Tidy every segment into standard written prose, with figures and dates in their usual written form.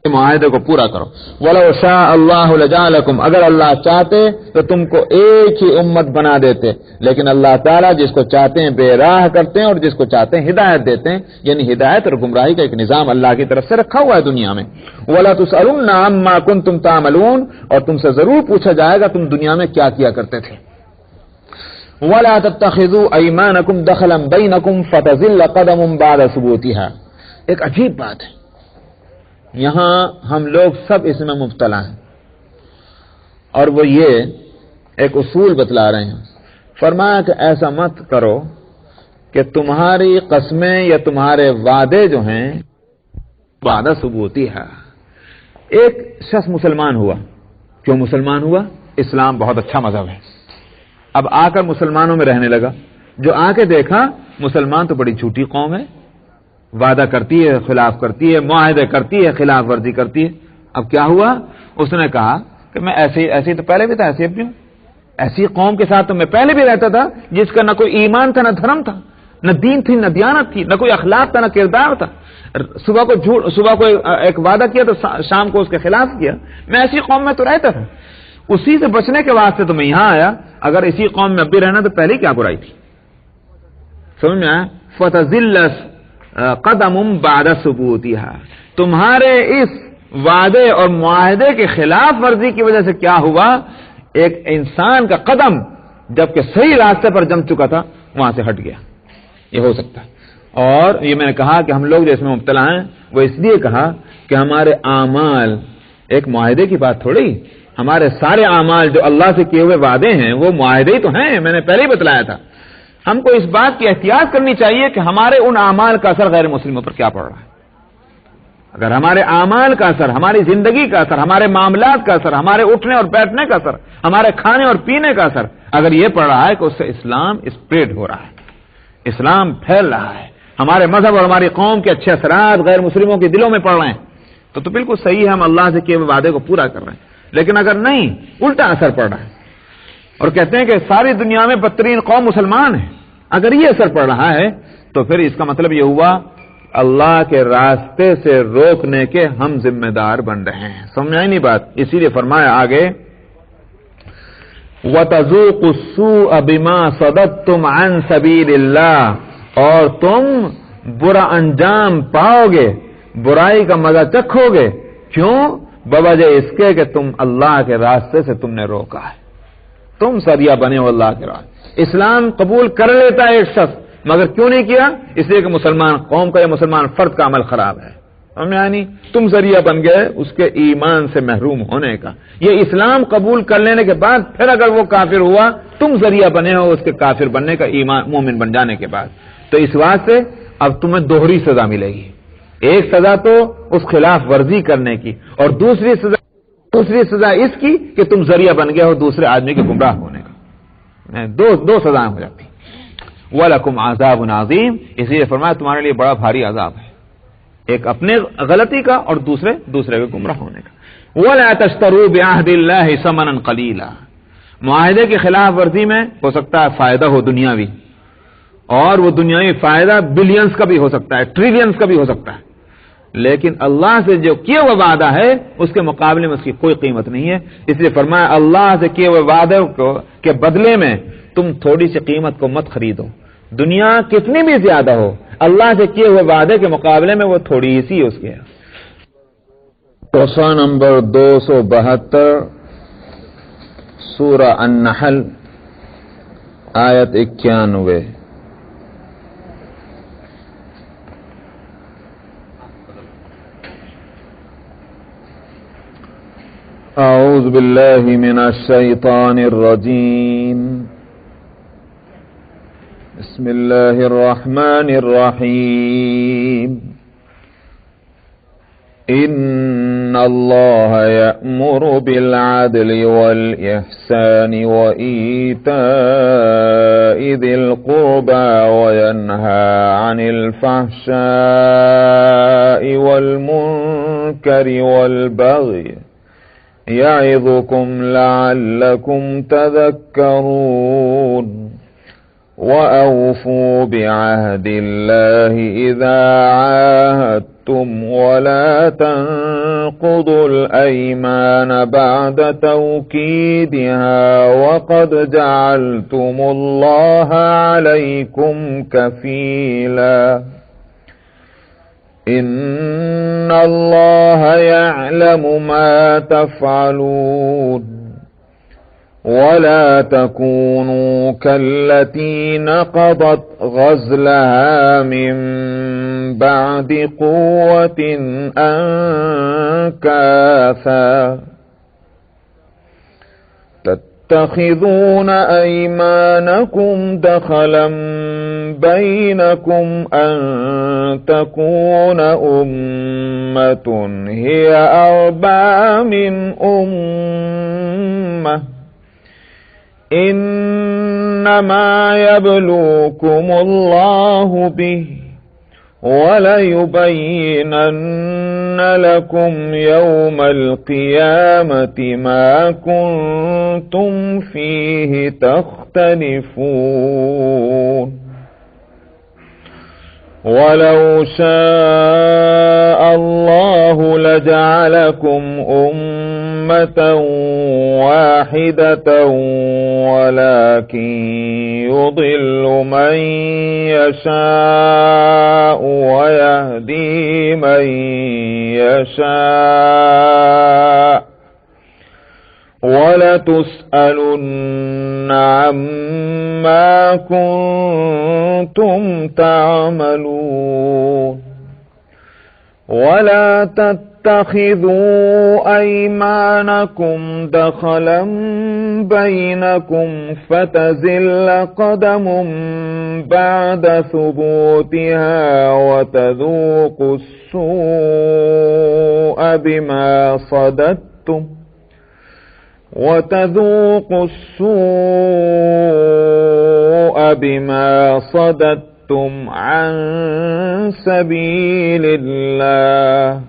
معاہدے کو پورا کرو. وَلَوْ شَاءَ اللَّهُ لَجَعَلَكُمْ، اگر اللہ چاہتے تو تم کو ایک ہی امت بنا دیتے، لیکن اللہ تعالیٰ جس کو چاہتے ہیں بے راہ کرتے ہیں اور جس کو چاہتے ہیں ہدایت دیتے ہیں. یعنی ہدایت اور گمراہی کا ایک نظام اللہ کی طرف سے رکھا ہوا ہے دنیا میں. وَلَا تُسْأَلُنَّ عَمَّا كُنتُمْ تَعْمَلُونَ، اور تم سے ضرور پوچھا جائے گا تم دنیا میں کیا کیا کرتے تھے. وَلَا تَتَّخِذُوا أَيْمَانَكُمْ دَخَلًا بَيْنَكُمْ فَتَزِلَّ قَدَمٌ بَعْدَ ثُبُوتِهَا. ایک عجیب بات ہے، یہاں ہم لوگ سب اس میں مبتلا ہیں، اور وہ یہ ایک اصول بتلا رہے ہیں. فرمایا کہ ایسا مت کرو کہ تمہاری قسمیں یا تمہارے وعدے جو ہیں بعد ثبوتی ہے. ایک شخص مسلمان ہوا. کیوں مسلمان ہوا؟ اسلام بہت اچھا مذہب ہے. اب آ کر مسلمانوں میں رہنے لگا. جو آ کے دیکھا مسلمان تو بڑی جھوٹی قوم ہے، وعدہ کرتی ہے خلاف کرتی ہے، معاہدے کرتی ہے خلاف ورزی کرتی ہے. اب کیا ہوا؟ اس نے کہا کہ میں ایسی تو پہلے بھی تھا، ایسی اب بھی ہوں. ایسی قوم کے ساتھ تو میں پہلے بھی رہتا تھا جس کا نہ کوئی ایمان تھا، نہ دھرم تھا، نہ دین تھی، نہ دیانت تھی، نہ کوئی اخلاق تھا، نہ کردار تھا. صبح کو ایک وعدہ کیا تو شام کو اس کے خلاف کیا. میں ایسی قوم میں تو رہتا تھا. اسی سے بچنے کے واسطے تو میں یہاں آیا. اگر اسی قوم میں اب بھی رہنا تو پہلے کیا برائی تھی؟ سمجھ میں آیا؟ فَتَزِلَّ قدم بعد ثبوتها. تمہارے اس وعدے اور معاہدے کے خلاف ورزی کی وجہ سے کیا ہوا؟ ایک انسان کا قدم جبکہ صحیح راستے پر جم چکا تھا وہاں سے ہٹ گیا. یہ ہو سکتا ہے. اور یہ میں نے کہا کہ ہم لوگ جو اس میں مبتلا ہیں وہ اس لیے کہا کہ ہمارے اعمال ایک معاہدے کی بات تھوڑی. ہمارے سارے اعمال جو اللہ سے کیے ہوئے وعدے ہیں وہ معاہدے ہی تو ہیں. میں نے پہلے ہی بتلایا تھا. ہم کو اس بات کی احتیاط کرنی چاہیے کہ ہمارے ان اعمال کا اثر غیر مسلموں پر کیا پڑ رہا ہے. اگر ہمارے اعمال کا اثر، ہماری زندگی کا اثر، ہمارے معاملات کا اثر، ہمارے اٹھنے اور بیٹھنے کا اثر، ہمارے کھانے اور پینے کا اثر اگر یہ پڑ رہا ہے کہ اس سے اسلام اسپریڈ ہو رہا ہے، اسلام پھیل رہا ہے، ہمارے مذہب اور ہماری قوم کے اچھے اثرات غیر مسلموں کے دلوں میں پڑ رہے ہیں، تو بالکل صحیح ہے، ہم اللہ سے کیے ہوئے وعدے کو پورا کر رہے ہیں. لیکن اگر نہیں، الٹا اثر پڑ رہا ہے اور کہتے ہیں کہ ساری دنیا میں بدترین قوم مسلمان ہے، اگر یہ اثر پڑ رہا ہے تو پھر اس کا مطلب یہ ہوا اللہ کے راستے سے روکنے کے ہم ذمہ دار بن رہے ہیں. سمجھائی نہیں بات؟ اسی لیے فرمایا آگے وَتَذُوقُوا السُّوءَ بِمَا صَدَدتُّمْ عَنْ سَبِيلِ اللَّهِ، اور تم برا انجام پاؤ گے، برائی کا مزہ چکھو گے. کیوں؟ بوجہ اس کے کہ تم اللہ کے راستے سے تم نے روکا ہے. تم ذریعہ بنے ہو اللہ کے راستے. اسلام قبول کر لیتا ہے ایک شخص، مگر کیوں نہیں کیا؟ اس لیے کہ مسلمان قوم کا یا مسلمان فرد کا عمل خراب ہے. یعنی تم ذریعہ بن گئے اس کے ایمان سے محروم ہونے کا. یہ اسلام قبول کر لینے کے بعد پھر اگر وہ کافر ہوا تم ذریعہ بنے ہو اس کے کافر بننے کا، ایمان مومن بن جانے کے بعد. تو اس واسطے اب تمہیں دوہری سزا ملے گی. ایک سزا تو اس خلاف ورزی کرنے کی، اور دوسری سزا اس کی کہ تم ذریعہ بن گئے ہو دوسرے آدمی کے گمراہ ہونے کا. دو سزائیں ہو جاتی. وَلَكُمْ عَذَابٌ عَظِيمٌ، اس لیے فرمایا تمہارے لیے بڑا بھاری عذاب ہے، ایک اپنے غلطی کا اور دوسرے کے گمراہ ہونے کا. وَلَا تَشْتَرُوا بِعَهْدِ اللَّهِ ثَمَنًا قَلِيلًا، معاہدے کی خلاف ورزی میں ہو سکتا ہے فائدہ ہو دنیاوی، اور وہ دنیاوی فائدہ بلینز کا بھی ہو سکتا ہے، ٹریلینز کا بھی ہو سکتا ہے، لیکن اللہ سے جو کیا ہوا وعدہ ہے اس کے مقابلے میں اس کی کوئی قیمت نہیں ہے. اس لیے فرمایا اللہ سے کیے ہوئے وعدے کے بدلے میں تم تھوڑی سی قیمت کو مت خریدو. دنیا کتنی بھی زیادہ ہو، اللہ سے کیے ہوئے وعدے کے مقابلے میں وہ تھوڑی سی اس کے. صفحہ نمبر 272 سورہ النحل آیت 91. اعوذ باللہ من الشیطان الرجیم، بسم اللہ الرحمن الرحیم. ان اللہ یأمر بالعدل والإحسان وإیتاء ذی القربى وینہى عن الفحشاء والمنکر والبغی یعظکم لعلکم تذکرون. وَأَوْفُوا بِعَهْدِ اللَّهِ إِذَا عَاهَدتُّمْ وَلَا تَنقُضُوا تنقضوا الأيمان بعد توكيدها وقد جعلتم الله عليكم كفيلا إن الله يعلم ما تفعلون ولا تكونوا كالتي نقضت غزلها من بعد قوة أنكاثا تتخذون أيمانكم دخلا بينكم أن تكون أمة هي أربى من أمة إنما يبلوكم الله به وليبينن لكم يوم القيامة ما كنتم فيه تختلفون ولو شاء الله لجعلكم أمة واحدة ولكن يضل من يشاء ويهدي من يشاء ولتسألن عما كنتم تعملون ولا تتخذوا أيمانكم دخلا بينكم فتزل قدم بعد ثبوتها وتذوقوا السوء بما صددتم عن سبيل الله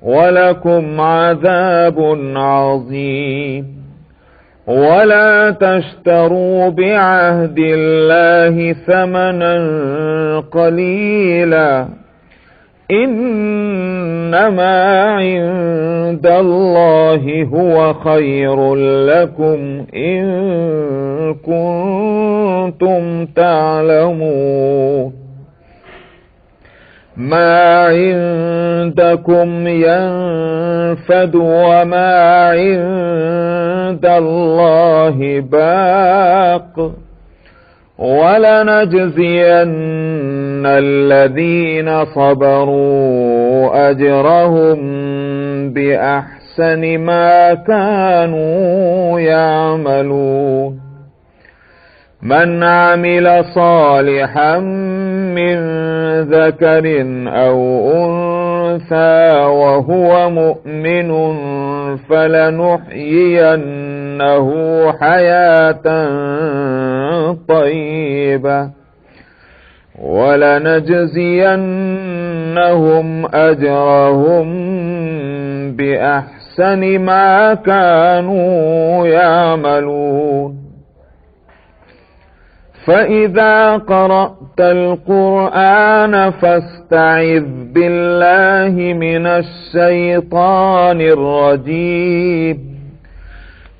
ولكم عذاب عظيم ولا تشتروا بعهد الله ثمنا قليلا إنما عند الله هو خير لكم إن كنتم تعلمون ما عندكم ينفد وما عند الله باق ولنجزين الذين صبروا أجرهم بأحسن ما كانوا يعملون من عمل صالحا من ذكر أو أنثى وهو مؤمن فلنحيينه حياة طيبة ولنجزينهم أجرهم بأحسن ما كانوا يعملون فإذا قرأت القرآن فاستعذ بالله من الشيطان الرجيم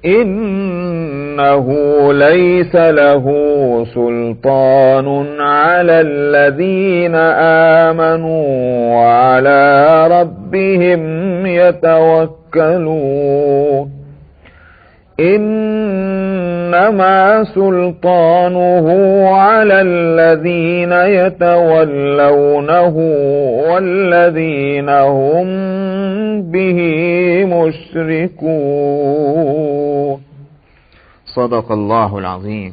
إنه ليس له سلطان على الذين آمنوا وعلى ربهم يتوكلون إنما سلطانه على الذين يتولونه والذين هم به مشركون صدق الله العظيم।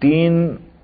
3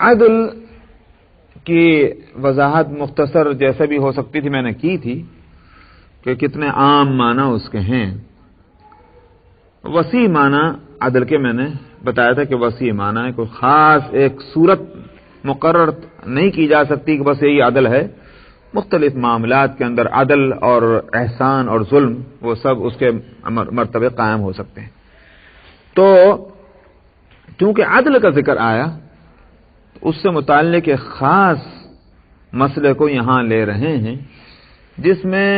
عدل کی وضاحت مختصر جیسے بھی ہو سکتی تھی میں نے کی تھی کہ کتنے عام معنی اس کے ہیں. وسیع معنی عدل کے میں نے بتایا تھا کہ وسیع معنی ہے، کوئی خاص ایک صورت مقرر نہیں کی جا سکتی کہ بس یہی عدل ہے. مختلف معاملات کے اندر عدل اور احسان اور ظلم وہ سب اس کے مرتبے قائم ہو سکتے ہیں. تو چونکہ عدل کا ذکر آیا اس سے متعلق ایک خاص مسئلے کو یہاں لے رہے ہیں جس میں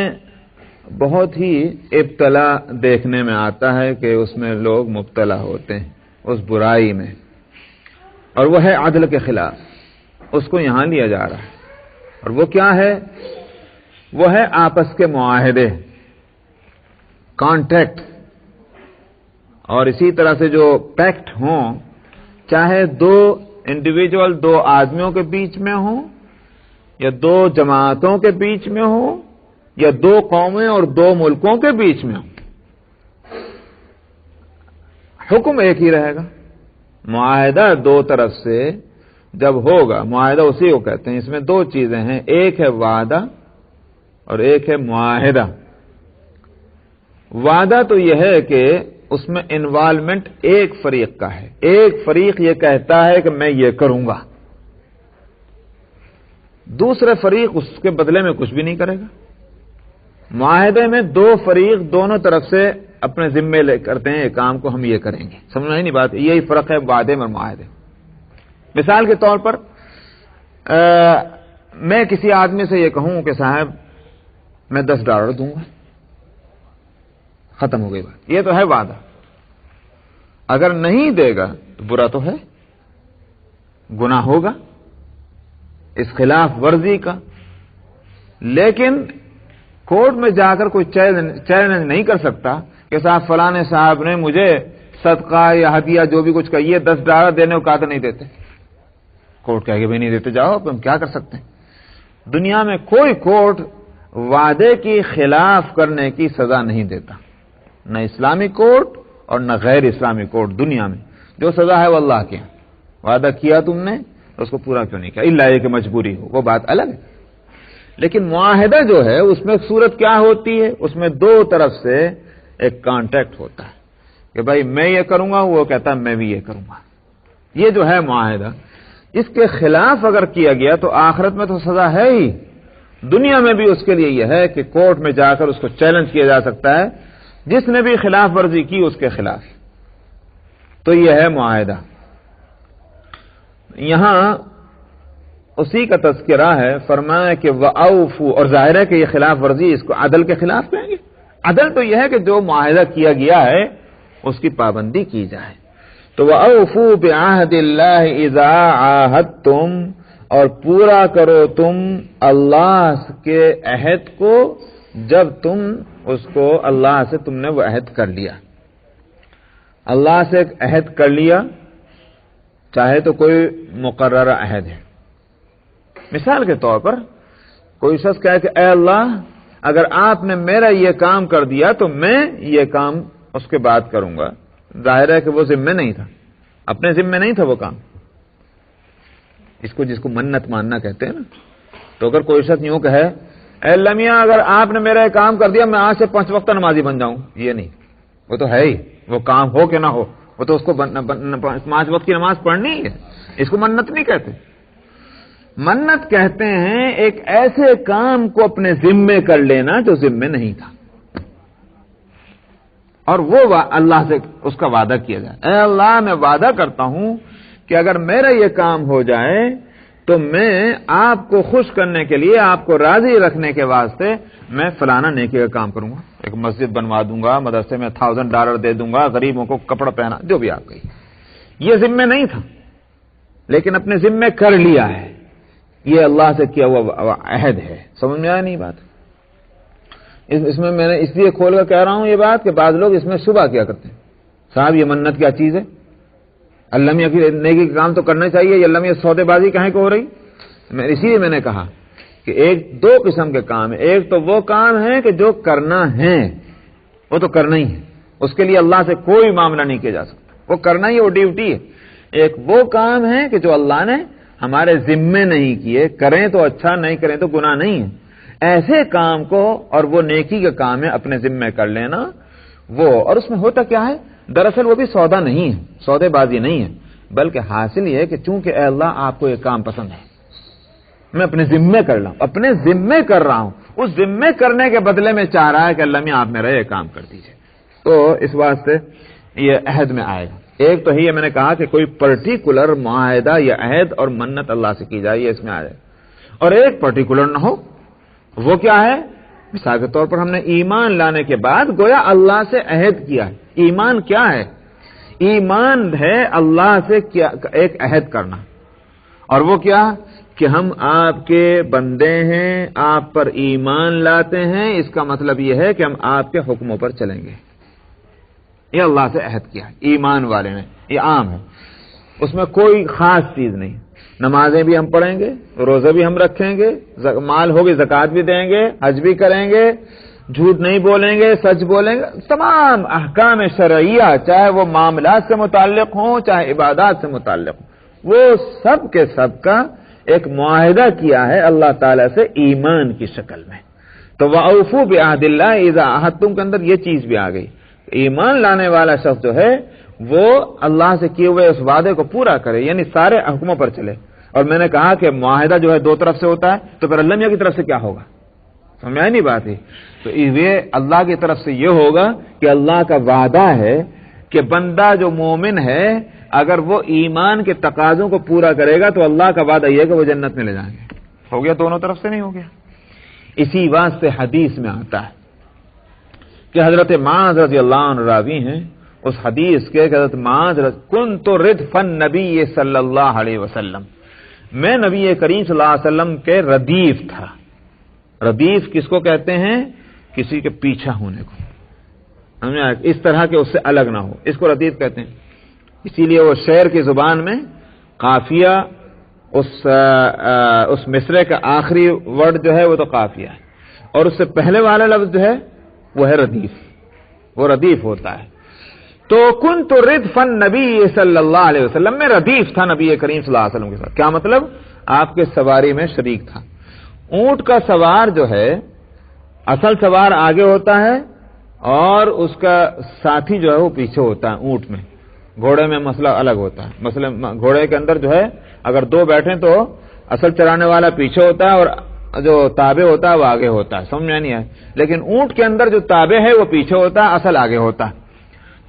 بہت ہی ابتلا دیکھنے میں آتا ہے کہ اس میں لوگ مبتلا ہوتے ہیں اس برائی میں، اور وہ ہے عدل کے خلاف. اس کو یہاں لیا جا رہا ہے، اور وہ کیا ہے؟ وہ ہے آپس کے معاہدے، کانٹریکٹ، اور اسی طرح سے جو پیکٹ ہوں، چاہے دو انڈیویجول، دو آدمیوں کے بیچ میں ہوں، یا دو جماعتوں کے بیچ میں ہوں، یا دو قومیں اور دو ملکوں کے بیچ میں ہوں، حکم ایک ہی رہے گا. معاہدہ دو طرف سے جب ہوگا، معاہدہ اسی کو کہتے ہیں. اس میں دو چیزیں ہیں، ایک ہے وعدہ اور ایک ہے معاہدہ. وعدہ تو یہ ہے کہ اس میں انوالومنٹ ایک فریق کا ہے، ایک فریق یہ کہتا ہے کہ میں یہ کروں گا، دوسرے فریق اس کے بدلے میں کچھ بھی نہیں کرے گا. معاہدے میں دو فریق دونوں طرف سے اپنے ذمے لے کرتے ہیں، ایک کام کو ہم یہ کریں گے. سمجھنا ہی نہیں بات، یہی فرق ہے وعدے میں اور معاہدے. مثال کے طور پر میں کسی آدمی سے یہ کہوں کہ صاحب میں $10 دوں گا، ختم ہو گئی بات. یہ تو ہے وعدہ. اگر نہیں دے گا تو برا تو ہے، گناہ ہوگا اس خلاف ورزی کا. لیکن کورٹ میں جا کر کوئی چیلنج نہیں کر سکتا کہ صاحب فلانے صاحب نے مجھے صدقہ یا ہدیہ جو بھی کچھ کہیے $10 دینے کو کہا تو نہیں دیتے. کورٹ کہے کہ بھائی نہیں دیتے، جاؤ، اب ہم کیا کر سکتے ہیں. دنیا میں کوئی کورٹ وعدے کی خلاف کرنے کی سزا نہیں دیتا، نہ اسلامی کورٹ اور نہ غیر اسلامی کورٹ. دنیا میں جو سزا ہے وہ اللہ کے. وعدہ کیا تم نے تو اس کو پورا کیوں نہیں کیا، الا یہ کہ مجبوری ہو، وہ بات الگ ہے. لیکن معاہدہ جو ہے اس میں صورت کیا ہوتی ہے؟ اس میں دو طرف سے ایک کانٹریکٹ ہوتا ہے کہ بھائی میں یہ کروں گا، وہ کہتا ہے میں بھی یہ کروں گا. یہ جو ہے معاہدہ، اس کے خلاف اگر کیا گیا تو آخرت میں تو سزا ہے ہی، دنیا میں بھی اس کے لیے یہ ہے کہ کورٹ میں جا کر اس کو چیلنج کیا جا سکتا ہے جس نے بھی خلاف ورزی کی اس کے خلاف. تو یہ ہے معاہدہ. یہاں اسی کا تذکرہ ہے، فرمایا کہ وَأَوْفُوا، اور ظاہر ہے کہ یہ خلاف ورزی اس کو عدل کے خلاف کہیں گے. عدل تو یہ ہے کہ جو معاہدہ کیا گیا ہے اس کی پابندی کی جائے. تو وَأَوْفُوا بِعَهْدِ اللَّهِ إِذَا عَاهَدتُّمْ، اور پورا کرو تم اللہ کے عہد کو جب تم اس کو اللہ سے تم نے وہ عہد کر لیا. اللہ سے ایک عہد کر لیا، چاہے تو کوئی مقررہ عہد ہے. مثال کے طور پر کوئی شخص کہے کہ اے اللہ اگر آپ نے میرا یہ کام کر دیا تو میں یہ کام اس کے بعد کروں گا. ظاہر ہے کہ وہ ذمہ نہیں تھا، اپنے ذمہ نہیں تھا وہ کام. جس کو منت ماننا کہتے ہیں نا. تو اگر کوئی شخص یوں کہے اے اللہ میاں اگر آپ نے میرا یہ کام کر دیا میں آج سے 5 وقت نمازی بن جاؤں، یہ نہیں. وہ تو ہے ہی، وہ کام ہو کہ نہ ہو وہ تو اس کو 5 وقت کی نماز پڑھنی ہی ہے. اس کو منت نہیں کہتے. منت کہتے ہیں ایک ایسے کام کو اپنے ذمے کر لینا جو ذمے نہیں تھا، اور وہ اللہ سے اس کا وعدہ کیا جائے. اے اللہ میں وعدہ کرتا ہوں کہ اگر میرا یہ کام ہو جائے تو میں آپ کو خوش کرنے کے لیے، آپ کو راضی رکھنے کے واسطے میں فلانا نیکی کا کام کروں گا. ایک مسجد بنوا دوں گا، مدرسے میں $1000 دے دوں گا، غریبوں کو کپڑا پہنا، جو بھی آپ کہی. یہ ذمے نہیں تھا لیکن اپنے ذمے کر لیا ہے. یہ اللہ سے کیا ہوا عہد ہے. سمجھ میں آیا نہیں بات؟ اس میں میں نے اس لیے کھول کر کہہ رہا ہوں یہ بات کہ بعض لوگ اس میں شبہ کیا کرتے ہیں. صاحب یہ منت کیا چیز ہے؟ اللہ میاں کی نیکی کا کام تو کرنا چاہیے، یہ اللہ میاں سودے بازی کہیں کو ہو رہی؟ اسی لیے میں نے کہا کہ دو قسم کے کام ہیں. ایک تو وہ کام ہے کہ جو کرنا ہے وہ تو کرنا ہی ہے، اس کے لیے اللہ سے کوئی معاملہ نہیں کیا جا سکتا، وہ کرنا ہی وہ ڈیوٹی ہے. ایک وہ کام ہے کہ جو اللہ نے ہمارے ذمے نہیں کیے، کریں تو اچھا، نہیں کریں تو گناہ نہیں ہے، ایسے کام کو، اور وہ نیکی کا کام ہے، اپنے ذمے کر لینا وہ. اور اس میں ہوتا کیا ہے؟ دراصل وہ بھی سودا نہیں ہے، سودے بازی نہیں ہے، بلکہ حاصل یہ ہے کہ چونکہ اے اللہ آپ کو یہ کام پسند ہے، میں اپنے ذمے کر رہا ہوں، اپنے ذمے کر رہا ہوں، اس ذمے کرنے کے بدلے میں چاہ رہا ہے کہ اللہ میں آپ میرا یہ کام کر دیجیے. تو اس واسطے یہ عہد میں آئے گا. ایک تو ہی میں نے کہا کہ کوئی پرٹیکولر معاہدہ یا عہد اور منت اللہ سے کی جائے، یہ اس میں آ جائے. اور ایک پرٹیکولر نہ ہو، وہ کیا ہے؟ مثال کے طور پر ہم نے ایمان لانے کے بعد گویا اللہ سے عہد کیا ہے. ایمان کیا ہے؟ ایمان ہے اللہ سے ایک عہد کرنا. اور وہ کیا؟ کہ ہم آپ کے بندے ہیں، آپ پر ایمان لاتے ہیں، اس کا مطلب یہ ہے کہ ہم آپ کے حکموں پر چلیں گے. یہ اللہ سے عہد کیا ہے ایمان والے نے، یہ عام ہے، اس میں کوئی خاص چیز نہیں. نمازیں بھی ہم پڑھیں گے، روزہ بھی ہم رکھیں گے، مال ہوگی زکوٰۃ بھی دیں گے، حج بھی کریں گے، جھوٹ نہیں بولیں گے، سچ بولیں گے. تمام احکام شرعیہ، چاہے وہ معاملات سے متعلق ہوں، چاہے عبادات سے متعلق ہوں، وہ سب کے سب کا ایک معاہدہ کیا ہے اللہ تعالیٰ سے ایمان کی شکل میں. تو وَأَوْفُوا بِعَهْدِ اللَّهِ إِذَا عَاهَدتُّمْ کے اندر یہ چیز بھی آ گئی. ایمان لانے والا شخص جو ہے وہ اللہ سے کیے ہوئے اس وعدے کو پورا کرے، یعنی سارے حکموں پر چلے. اور میں نے کہا کہ معاہدہ جو ہے دو طرف سے ہوتا ہے، تو پھر اللہ میاں کی طرف سے کیا ہوگا؟ سمجھ آئی نہیں بات ہی؟ تو یہ اللہ کی طرف سے یہ ہوگا کہ اللہ کا وعدہ ہے کہ بندہ جو مومن ہے اگر وہ ایمان کے تقاضوں کو پورا کرے گا تو اللہ کا وعدہ یہ ہے کہ وہ جنت میں لے جائیں گے. ہو گیا؟ دونوں طرف سے نہیں ہو گیا؟ اسی واسطے حدیث میں آتا ہے کہ حضرت معاذ رضی اللہ عنہ راوی ہیں اس حدیث کے کہ حضرت معاذ کنت ردف النبی صلی اللہ علیہ وسلم، میں نبی کریم صلی اللہ علیہ وسلم کے ردیف تھا. ردیف کس کو کہتے ہیں؟ کسی کے پیچھا ہونے کو، اس طرح کے اس سے الگ نہ ہو، اس کو ردیف کہتے ہیں. اسی لیے وہ شعر کی زبان میں قافیہ، اس مصرے کا آخری ورڈ جو ہے وہ تو قافیہ ہے، اور اس سے پہلے والا لفظ جو ہے وہ ہے ردیف، وہ ردیف ہوتا ہے. تو کنت ردف النبی صلی اللہ علیہ وسلم، میں ردیف تھا نبی کریم صلی اللہ علیہ وسلم کے ساتھ. کیا مطلب؟ آپ کے سواری میں شریک تھا. اونٹ کا سوار جو ہے اصل سوار آگے ہوتا ہے اور اس کا ساتھی جو ہے وہ پیچھے ہوتا ہے. اونٹ میں، گھوڑے میں مسئلہ الگ ہوتا ہے. مثلا گھوڑے کے اندر جو ہے اگر دو بیٹھیں تو اصل چرانے والا پیچھے ہوتا ہے اور جو تابع ہوتا ہے وہ آگے ہوتا ہے. سمجھ میں نہیں آئے؟ لیکن اونٹ کے اندر جو تابع ہے وہ پیچھے ہوتا ہے، اصل آگے ہوتا ہے.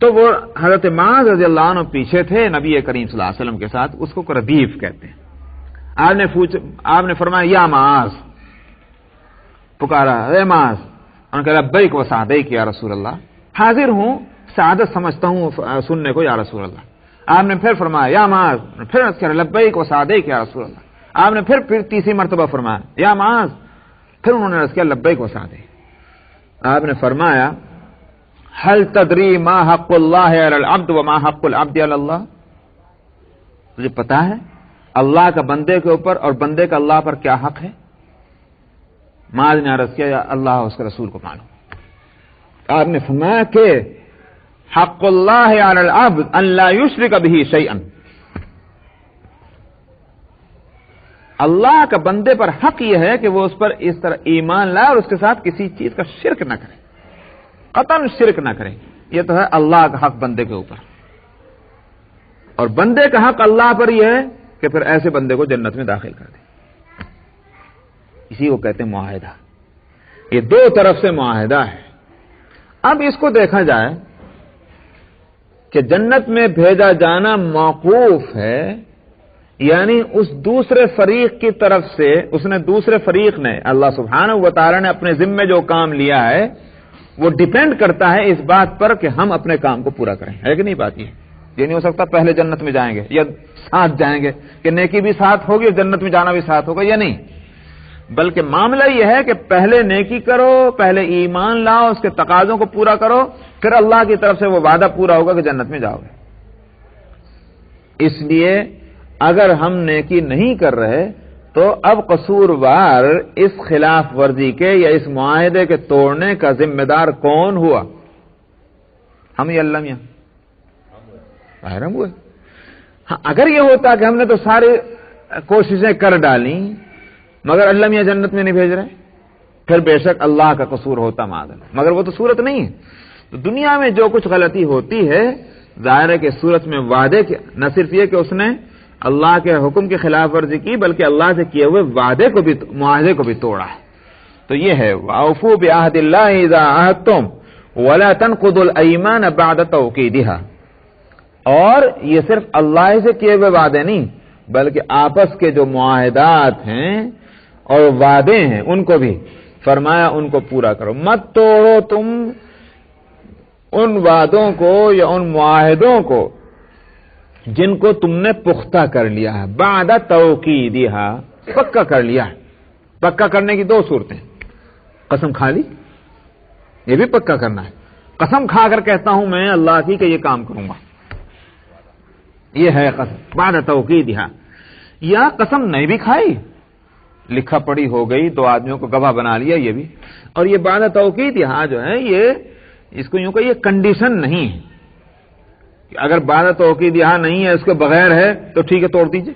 تو وہ حضرت معاذ رضی اللہ عنہ پیچھے تھے نبی کریم صلی اللہ علیہ وسلم کے ساتھ، اس کو ردیف کہتے ہیں. آپ نے فرمایا یا معاذ، پکارا اے معاذ. انہوں نے کہا لبیک و سعدیک یا رسول اللہ، حاضر ہوں، سعادت سمجھتا ہوں سننے کو یا رسول اللہ. آپ نے پھر فرمایا یا معاذ، پھر لبیک و سعدیک یا رسول اللہ. آپ نے پھر تیسری مرتبہ فرمایا یا معاذ، پھر انہوں نے عرض کیا لبیک و سعدیک. آپ نے فرمایا هل تدری ما حق اللہ علی العبد وما حق العبد علی اللہ، تجھے پتا ہے اللہ کا بندے کے اوپر اور بندے کا اللہ پر کیا حق ہے؟ معاذ نے عرض کیا یا اللہ اس کے رسول کو معلوم. آپ نے فرمایا کہ حق اللہ علی العبد ان لا یشرک به شیئا، اللہ کا بندے پر حق یہ ہے کہ وہ اس پر اس طرح ایمان لائے اور اس کے ساتھ کسی چیز کا شرک نہ کرے، قطعاً شرک نہ کرے. یہ تو ہے اللہ کا حق بندے کے اوپر، اور بندے کا حق اللہ پر یہ ہے کہ پھر ایسے بندے کو جنت میں داخل کر دے. اسی کو کہتے ہیں معاہدہ. یہ دو طرف سے معاہدہ ہے. اب اس کو دیکھا جائے کہ جنت میں بھیجا جانا موقوف ہے، یعنی اس دوسرے فریق کی طرف سے، اس نے دوسرے فریق نے، اللہ سبحانہ و تعالی نے اپنے ذمے جو کام لیا ہے وہ ڈیپینڈ کرتا ہے اس بات پر کہ ہم اپنے کام کو پورا کریں. ہے کہ نہیں بات؟ یہ نہیں ہو سکتا پہلے جنت میں جائیں گے یا ساتھ جائیں گے کہ نیکی بھی ساتھ ہوگی اور جنت میں جانا بھی ساتھ ہوگا، یا نہیں. بلکہ معاملہ یہ ہے کہ پہلے نیکی کرو، پہلے ایمان لاؤ، اس کے تقاضوں کو پورا کرو، پھر اللہ کی طرف سے وہ وعدہ پورا ہوگا کہ جنت میں جاؤ گے. اس لیے اگر ہم نیکی نہیں کر رہے تو اب قصوروار اس خلاف ورزی کے یا اس معاہدے کے توڑنے کا ذمہ دار کون ہوا؟ ہم یا اللہ میاں؟ ظاہر ہم ہوئے. ہاں، اگر یہ ہوتا کہ ہم نے تو سارے کوششیں کر ڈالیں مگر اللہ میاں جنت میں نہیں بھیج رہے، پھر بے شک اللہ کا قصور ہوتا معاذ، مگر وہ تو صورت نہیں ہے۔ تو دنیا میں جو کچھ غلطی ہوتی ہے ظاہر ہے کہ صورت میں وعدے کے نہ صرف یہ کہ اس نے اللہ کے حکم کی خلاف ورزی کی بلکہ اللہ سے کیے ہوئے وعدے کو بھی، معاہدے کو بھی توڑا ہے۔ تو یہ ہے وَأَوْفُوا بِعَهْدِ اللَّهِ إِذَا عَاهَدتُّمْ وَلَا تَنقُضُوا الْأَيْمَانَ بَعْدَ تَوْكِيدِهَا، اور یہ صرف اللہ سے کیے ہوئے وعدے نہیں بلکہ آپس کے جو معاہدات ہیں اور وعدے ہیں ان کو بھی فرمایا ان کو پورا کرو، مت توڑو تم ان وعدوں کو یا ان معاہدوں کو جن کو تم نے پختہ کر لیا ہے، بعد توکیدہا، پکا کر لیا ہے۔ پکا کرنے کی دو صورتیں، قسم کھا لی، یہ بھی پکا کرنا ہے، قسم کھا کر کہتا ہوں میں اللہ کی کہ یہ کام کروں گا، یہ ہے قسم بعد توکیدہا، یا قسم نہیں بھی کھائی، لکھا پڑھی ہو گئی، دو آدمیوں کو گواہ بنا لیا، یہ بھی۔ اور یہ بعد توکیدہا جو ہے یہ اس کو یوں کہ یہ کنڈیشن نہیں ہے کہ اگر بعد توکیدہا نہیں ہے اس کے بغیر ہے تو ٹھیک ہے توڑ دیجئے،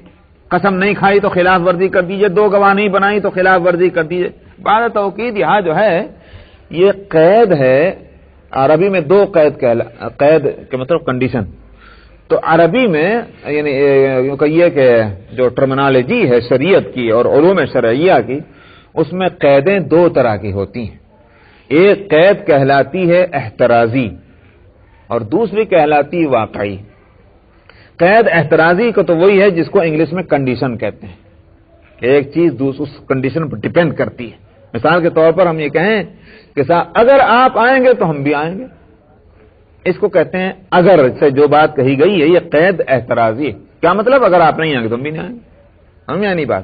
قسم نہیں کھائی تو خلاف ورزی کر دیجئے، دو گواہ نہیں بنائی تو خلاف ورزی کر دیجئے۔ بعد توکیدہا جو ہے یہ قید ہے، عربی میں دو قید کے مطلب کنڈیشن، تو عربی میں یعنی یہ کہ جو ٹرمنالوجی ہے شریعت کی اور علوم شرعیہ کی اس میں قیدیں دو طرح کی ہوتی ہیں، ایک قید کہلاتی ہے احترازی اور دوسری کہلاتی واقعی۔ قید احترازی کو تو وہی ہے جس کو انگلش میں کنڈیشن کہتے ہیں، ایک چیز اس کنڈیشن پر ڈیپینڈ کرتی ہے۔ مثال کے طور پر ہم یہ کہیں کہ صاحب اگر آپ آئیں گے تو ہم بھی آئیں گے، اس کو کہتے ہیں اگر سے جو بات کہی گئی ہے یہ قید احترازی ہے۔ کیا مطلب؟ اگر آپ نہیں آئیں گے تو ہم بھی نہیں آئیں گے، ہم یعنی بات۔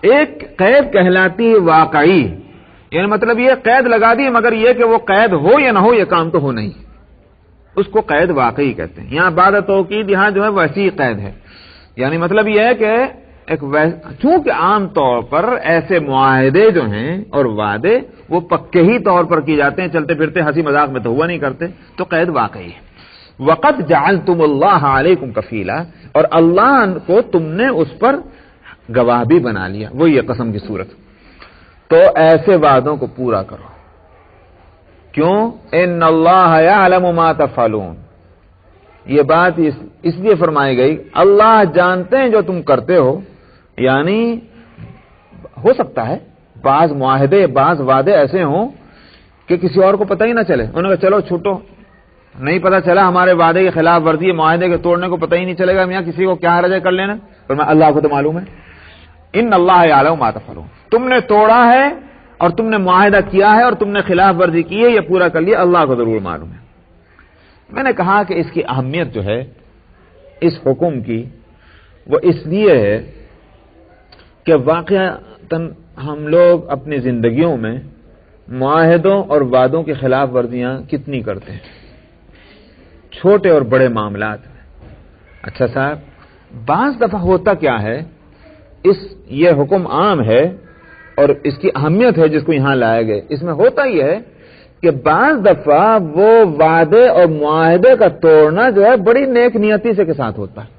ایک قید کہلاتی ہے واقعی، یعنی مطلب یہ قید لگا دی مگر یہ کہ وہ قید ہو یا نہ ہو یہ کام تو ہو نہیں، اس کو قید واقعی کہتے ہیں۔ یہاں بعد توکید یہاں جو ہے ویسی قید ہے، یعنی مطلب یہ ہے کہ چونکہ عام طور پر ایسے معاہدے جو ہیں اور وعدے وہ پکے ہی طور پر کی جاتے ہیں، چلتے پھرتے ہنسی مذاق میں تو ہوا نہیں کرتے، تو قید واقعی ہے۔ وَقَدْ جَعَلْتُمُ اللَّهَ عَلَيْكُمْ كَفِيلًا، اور اللہ کو تم نے اس پر گواہ بھی بنا لیا، وہی ہے قسم کی صورت۔ تو ایسے وعدوں کو پورا کرو، کیوں؟ ان اللہ یعلم ما تفعلون، یہ بات اس لیے فرمائی گئی اللہ جانتے ہیں جو تم کرتے ہو، یعنی ہو سکتا ہے بعض معاہدے بعض وعدے ایسے ہوں کہ کسی اور کو پتہ ہی نہ چلے، انہوں نے کہا چلو چھوٹو، نہیں پتہ چلا ہمارے وعدے کے خلاف ورزی معاہدے کے توڑنے کو پتہ ہی نہیں چلے گا، میاں کسی کو کیا حرج ہے کر لینا، پر میں اللہ کو تو معلوم ہے۔ ان اللہ یعلم ما تفعلون، تم نے توڑا ہے اور تم نے معاہدہ کیا ہے اور تم نے خلاف ورزی کی ہے، یہ پورا کر لیا، اللہ کو ضرور معلوم ہے۔ میں نے کہا کہ اس کی اہمیت جو ہے اس حکم کی وہ اس لیے ہے کہ واقعتاً ہم لوگ اپنی زندگیوں میں معاہدوں اور وعدوں کی خلاف ورزیاں کتنی کرتے ہیں، چھوٹے اور بڑے معاملات میں۔ اچھا صاحب، بعض دفعہ ہوتا کیا ہے، یہ حکم عام ہے اور اس کی اہمیت ہے جس کو یہاں لائے گئے، اس میں ہوتا یہ ہے کہ بعض دفعہ وہ وعدے اور معاہدے کا توڑنا جو ہے بڑی نیک نیتی سے کے ساتھ ہوتا ہے،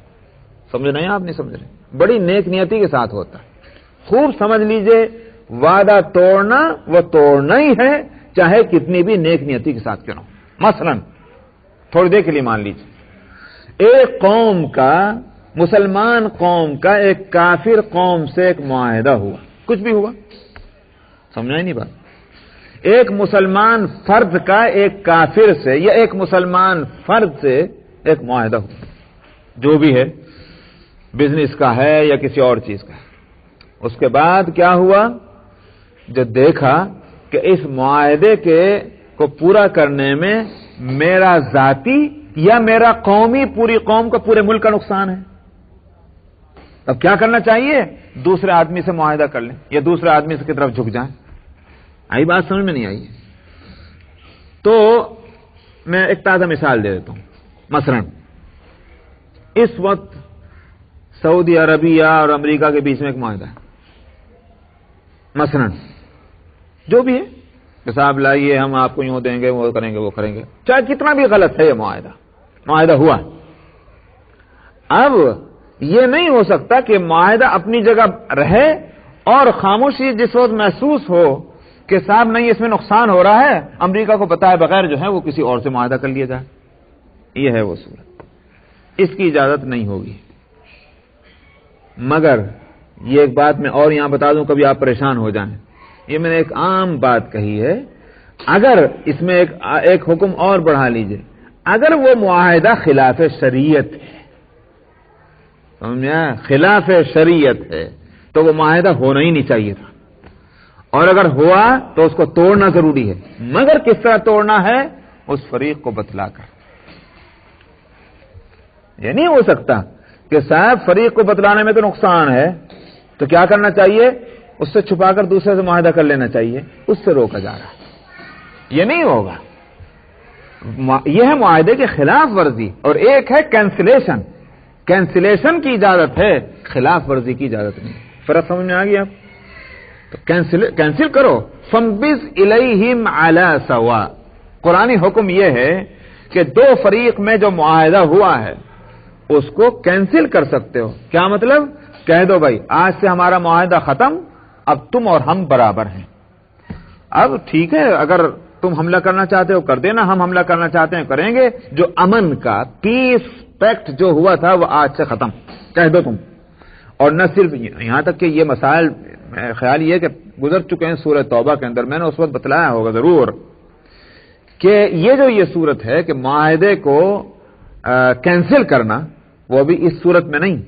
سمجھ رہے ہیں آپ؟ نہیں سمجھ رہے؟ بڑی نیک نیتی کے ساتھ ہوتا ہے۔ خوب سمجھ لیجئے، وعدہ توڑنا وہ توڑنا ہی ہے چاہے کتنی بھی نیک نیتی کے ساتھ کیوں نہ ہو۔ مثلا تھوڑی دیر کے لیے مان لیجئے ایک قوم کا، مسلمان قوم کا ایک کافر قوم سے ایک معاہدہ ہوا، کچھ بھی ہوا، سمجھا ہی نہیں بات، ایک مسلمان فرد کا ایک کافر سے یا ایک مسلمان فرد سے ایک معاہدہ ہوا، جو بھی ہے، بزنس کا ہے یا کسی اور چیز کا ہے۔ اس کے بعد کیا ہوا، جو دیکھا کہ اس معاہدے کو پورا کرنے میں میرا ذاتی یا میرا قومی، پوری قوم کا، پورے ملک کا نقصان ہے، اب کیا کرنا چاہیے؟ دوسرے آدمی سے معاہدہ کر لیں یا دوسرے آدمی سے کی طرف جھک جائیں۔ آئی بات سمجھ میں نہیں آئی؟ تو میں ایک تازہ مثال دے دیتا ہوں۔ مثلا اس وقت سعودی عربیہ اور امریکہ کے بیچ میں ایک معاہدہ ہے، مثلا جو بھی ہے کہ صاحب لائیے ہم آپ کو یوں دیں گے، وہ کریں گے، وہ کریں گے، چاہے کتنا بھی غلط ہے یہ معاہدہ ہوا۔ اب یہ نہیں ہو سکتا کہ معاہدہ اپنی جگہ رہے اور خاموشی جس وقت محسوس ہو کہ صاحب نہیں اس میں نقصان ہو رہا ہے، امریکہ کو بتائے بغیر جو ہے وہ کسی اور سے معاہدہ کر لیا جائے. یہ ہے وہ صورت، اس کی اجازت نہیں ہوگی. مگر یہ ایک بات میں اور یہاں بتا دوں، کبھی آپ پریشان ہو جائیں، یہ میں نے ایک عام بات کہی ہے. اگر اس میں ایک حکم اور بڑھا لیجئے، اگر وہ معاہدہ خلاف شریعت ہے، سمجھا، خلاف شریعت ہے، تو وہ معاہدہ ہونا ہی نہیں چاہیے تھا، اور اگر ہوا تو اس کو توڑنا ضروری ہے. مگر کس طرح توڑنا ہے؟ اس فریق کو بتلا کر. یہ نہیں ہو سکتا کہ صاحب فریق کو بتلانے میں تو نقصان ہے، تو کیا کرنا چاہیے؟ اس سے چھپا کر دوسرے سے معاہدہ کر لینا چاہیے. اس سے روکا جا رہا ہے. یہ نہیں ہوگا. یہ ہے معاہدے کے خلاف ورزی، اور ایک ہے کینسلیشن. کینسلیشن کی اجازت ہے، خلاف ورزی کی اجازت نہیں. فرق سمجھ میں آ گیا؟ تو کینسل کرو. فَانبِذْ إِلَيْهِمْ عَلَى سَوَاءٍ. قرآنی حکم یہ ہے کہ دو فریق میں جو معاہدہ ہوا ہے اس کو کینسل کر سکتے ہو. کیا مطلب؟ کہہ دو بھائی آج سے ہمارا معاہدہ ختم، اب تم اور ہم برابر ہیں. اب ٹھیک ہے، اگر تم حملہ کرنا چاہتے ہو کر دینا، ہم حملہ کرنا چاہتے ہیں کریں گے. جو امن کا پیس پیکٹ جو ہوا تھا وہ آج سے ختم، کہہ دو تم. اور نہ صرف یہاں تک کہ یہ مسائل خیال یہ کہ گزر چکے ہیں سورہ توبہ کے اندر، میں نے اس وقت بتلایا ہوگا ضرور کہ یہ صورت ہے کہ معاہدے کو کینسل کرنا، وہ بھی اس صورت میں نہیں.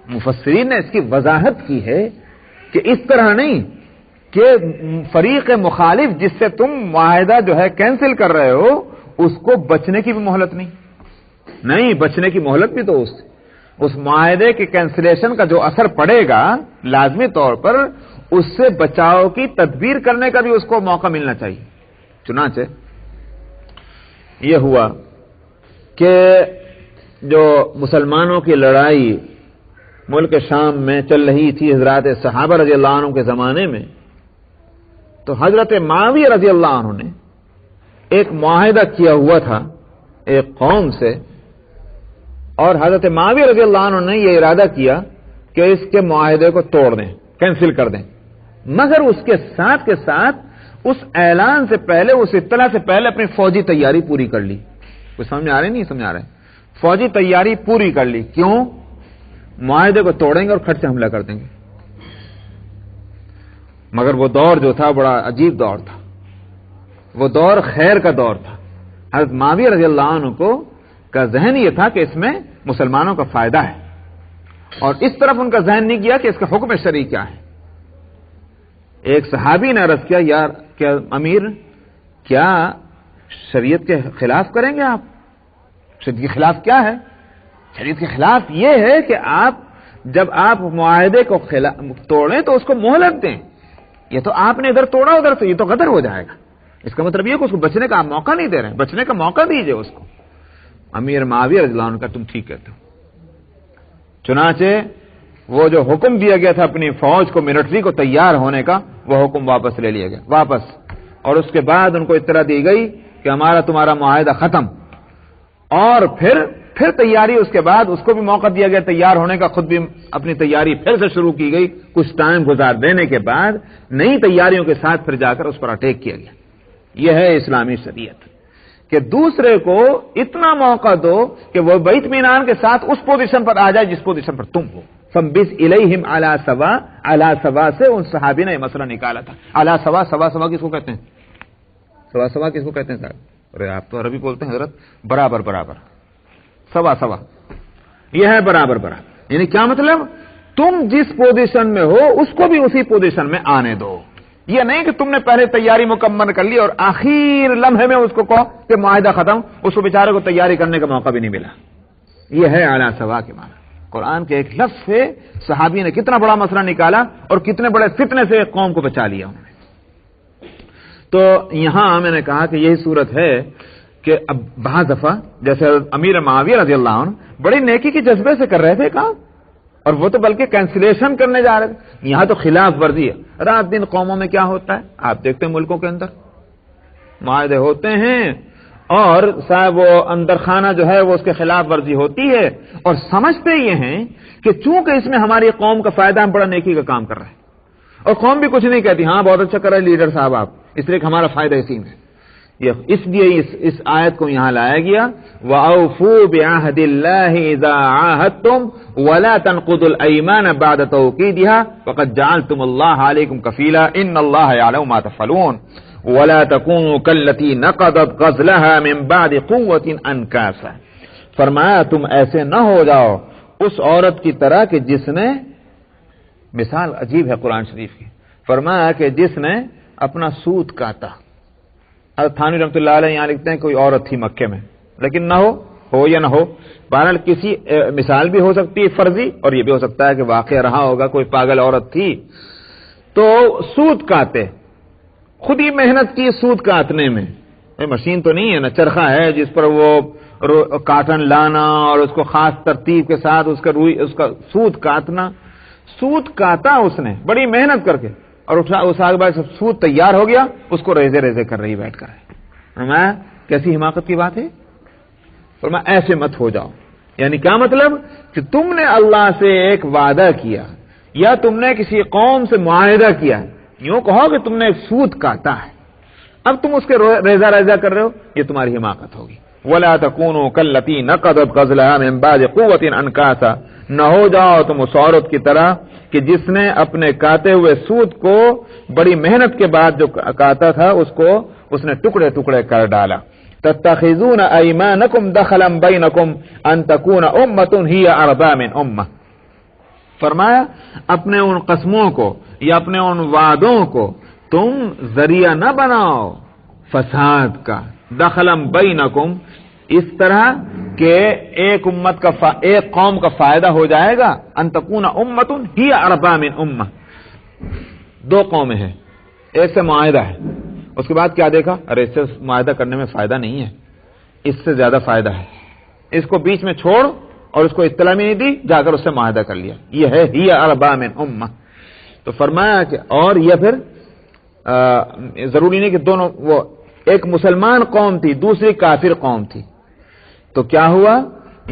مفسرین نے اس کی وضاحت کی ہے کہ اس طرح نہیں کہ فریق مخالف جس سے تم معاہدہ جو ہے کینسل کر رہے ہو اس کو بچنے کی بھی مہلت نہیں، بچنے کی مہلت بھی تو اس معاہدے کے کینسلیشن کا جو اثر پڑے گا لازمی طور پر اس سے بچاؤ کی تدبیر کرنے کا بھی اس کو موقع ملنا چاہیے. چنانچہ یہ ہوا کہ جو مسلمانوں کی لڑائی ملک شام میں چل رہی تھی حضرات صحابہ رضی اللہ عنہ کے زمانے میں، تو حضرت معاویہ رضی اللہ عنہ نے ایک معاہدہ کیا ہوا تھا ایک قوم سے، اور حضرت معاویہ رضی اللہ عنہ نے یہ ارادہ کیا کہ اس کے معاہدے کو توڑ دیں، کینسل کر دیں. مگر اس کے ساتھ اس اعلان سے پہلے، اس اطلاع سے پہلے اپنی فوجی تیاری پوری کر لی. کچھ سمجھ آ رہے نہیں سمجھ آ رہے؟ فوجی تیاری پوری کر لی. کیوں؟ معاہدے کو توڑیں گے اور کھٹ سے حملہ کر دیں گے. مگر وہ دور جو تھا بڑا عجیب دور تھا، وہ دور خیر کا دور تھا. حضرت معاویہ رضی اللہ عنہ کا ذہن یہ تھا کہ اس میں مسلمانوں کا فائدہ ہے، اور اس طرف ان کا ذہن نہیں کیا کہ اس کا حکم شرعی کیا ہے. ایک صحابی نے عرض کیا، یار کیا امیر، کیا شریعت کے خلاف کریں گے آپ؟ شریعت کے خلاف کیا ہے؟ شریعت کے خلاف یہ ہے کہ جب آپ معاہدے کو توڑیں تو اس کو مہلت دیں. یہ تو آپ نے ادھر توڑا ادھر سے، یہ تو غدر ہو جائے گا. اس کا مطلب یہ کہ اس کو بچنے کا آپ موقع نہیں دے رہے ہیں، بچنے کا موقع دیجئے اس کو. امیر معاویہ رضی اللہ عنہ کا تم ٹھیک کہتے ہو. چنانچہ وہ جو حکم دیا گیا تھا اپنی فوج کو، ملٹری کو تیار ہونے کا، وہ حکم واپس لے لیا گیا واپس. اور اس کے بعد ان کو اطلاع دی گئی کہ ہمارا تمہارا معاہدہ ختم. اور پھر تیاری، اس کے بعد اس کو بھی موقع دیا گیا تیار ہونے کا، خود بھی اپنی تیاری پھر سے شروع کی گئی. کچھ ٹائم گزار دینے کے بعد نئی تیاریوں کے ساتھ پھر جا کر اس پر اٹیک کیا گیا. یہ ہے اسلامی شریعت کہ دوسرے کو اتنا موقع دو کہ وہ باطمینان کے ساتھ اس پوزیشن پر آ جائے جس پوزیشن پر تم ہو. فَانبِذْ إِلَيْهِمْ عَلَى سَوَاءٍ. عَلَى سَوَاء سے ان صحابی نے یہ مسئلہ نکالا تھا. عَلَى سَوَاء، سوا کس کو کہتے ہیں؟ سوا کس کو کہتے ہیں صاحب؟ ارے آپ تو عربی بولتے ہیں حضرت. برابر، سوا یہ ہے برابر. یعنی کیا مطلب؟ تم جس پوزیشن میں ہو اس کو بھی اسی پوزیشن میں آنے دو. یہ نہیں کہ تم نے پہلے تیاری مکمل کر لی اور آخر لمحے میں اس کو کہو کہ معاہدہ ختم، اس کو بیچارے کو تیاری کرنے کا موقع بھی نہیں ملا. یہ ہے علی سوا کے معنی. قرآن کے ایک لفظ سے صحابی نے کتنا بڑا مسئلہ نکالا اور کتنے بڑے فتنے سے ایک قوم کو بچا لیا انہوں نے. تو یہاں میں نے کہا کہ یہی صورت ہے کہ اب بعض دفعہ جیسے امیر معاویہ رضی اللہ عنہ بڑی نیکی کے جذبے سے کر رہے تھے کام، اور وہ تو بلکہ کینسلیشن کرنے جا رہے تھے. یہاں تو خلاف ورزی ہے. رات دن قوموں میں کیا ہوتا ہے آپ دیکھتے ہیں، ملکوں کے اندر معاہدے ہوتے ہیں اور صاحب وہ اندر خانہ جو ہے وہ اس کے خلاف ورزی ہوتی ہے، اور سمجھتے یہ ہیں کہ چونکہ اس میں ہماری قوم کا فائدہ، ہم بڑا نیکی کا کام کر رہے ہیں، اور قوم بھی کچھ نہیں کہتی، ہاں بہت اچھا کر رہے لیڈر صاحب آپ، اس لیے کہ ہمارا فائدہ اسی میں، اس لیے اس آیت کو یہاں لایا گیا، وَأَوْفُوا بِعَهْدِ اللَّهِ إِذَا عَاهَدتُّمْ وَلَا تَنقُضُوا الْأَيْمَانَ بَعْدَ تَوْكِيدِهَا وَقَدْ جَعَلْتُمُ اللَّهَ عَلَيْكُمْ كَفِيلًا إِنَّ اللَّهَ يَعْلَمُ مَا تَفْعَلُونَ وَلَا تَكُونُوا كَالَّتِي نَقَضَتْ غَزْلَهَا مِن بَعْدِ قُوَّةٍ أَنْكَاثًا، فرمایا تم ایسے نہ ہو جاؤ اس عورت کی طرح کہ جس نے، مثال عجیب ہے قرآن شریف کی، فرمایا کہ جس نے اپنا سوت کاٹا۔ تھانوی رحمۃ اللہ علیہ یہاں لکھتے ہیں کوئی عورت تھی مکے میں، لیکن نہ ہو یا نہ ہو، بہرحال کسی مثال بھی ہو سکتی ہے فرضی، اور یہ بھی ہو سکتا ہے کہ واقعہ رہا ہوگا، کوئی پاگل عورت تھی تو سوت کاٹے، خود ہی محنت کی سوت کاٹنے میں، مشین تو نہیں ہے نا، چرخہ ہے جس پر وہ کاٹن لانا اور اس کو خاص ترتیب کے ساتھ اس کا سوت کاٹنا، سوت کاٹا اس نے بڑی محنت کر کے، اور اس آگے بعد سب سوت تیار ہو گیا، اس کو ریزے ریزے کر رہی بیٹھ کر۔ فرمایا کیسی حماقت کی بات ہے، فرمایا ایسے مت ہو جاؤ، یعنی کیا مطلب کہ تم نے اللہ سے ایک وعدہ کیا یا تم نے کسی قوم سے معاہدہ کیا، یوں کہو کہ تم نے ایک سوت کاٹا ہے، اب تم اس کے ریزہ ریزہ کر رہے ہو، یہ تمہاری حماقت ہوگی۔ وَلَا تَكُونُوا كَالَّتِي نَقَضَتْ غَزْلَهَا مِن بَعْدِ قُوَّةٍ أَنْكَاثًا، نہ ہو جاؤ تم اس عورت کی طرح کہ جس نے اپنے کاٹے ہوئے سوت کو بڑی محنت کے بعد جو کاٹا تھا اس نے ٹکڑے ٹکڑے کر ڈالا۔ تَتَّخِذُونَ أَيْمَانَكُمْ دَخَلًا بَيْنَكُمْ أَن تَكُونَ أُمَّةٌ هِيَ أَرْبَىٰ مِنْ أُمَّةٍ، فرمایا اپنے ان قسموں کو یا اپنے ان وعدوں کو تم ذریعہ نہ بناؤ فساد کا، دخلًا بینکم، اس طرح کہ ایک قوم کا فائدہ ہو جائے گا، ان تکون امۃ ہی اربع من امہ، دو قومیں ہیں، ایک سے معاہدہ ہے، اس کے بعد کیا دیکھا، ارے اس سے معاہدہ کرنے میں فائدہ نہیں ہے، اس سے زیادہ فائدہ ہے، اس کو بیچ میں چھوڑ، اور اس کو اطلاع میں نہیں دی، جا کر اس سے معاہدہ کر لیا، یہ ہے ہی اربع من امہ۔ تو فرمایا کہ اور یہ پھر ضروری نہیں کہ دونوں، وہ ایک مسلمان قوم تھی دوسری کافر قوم تھی، تو کیا ہوا،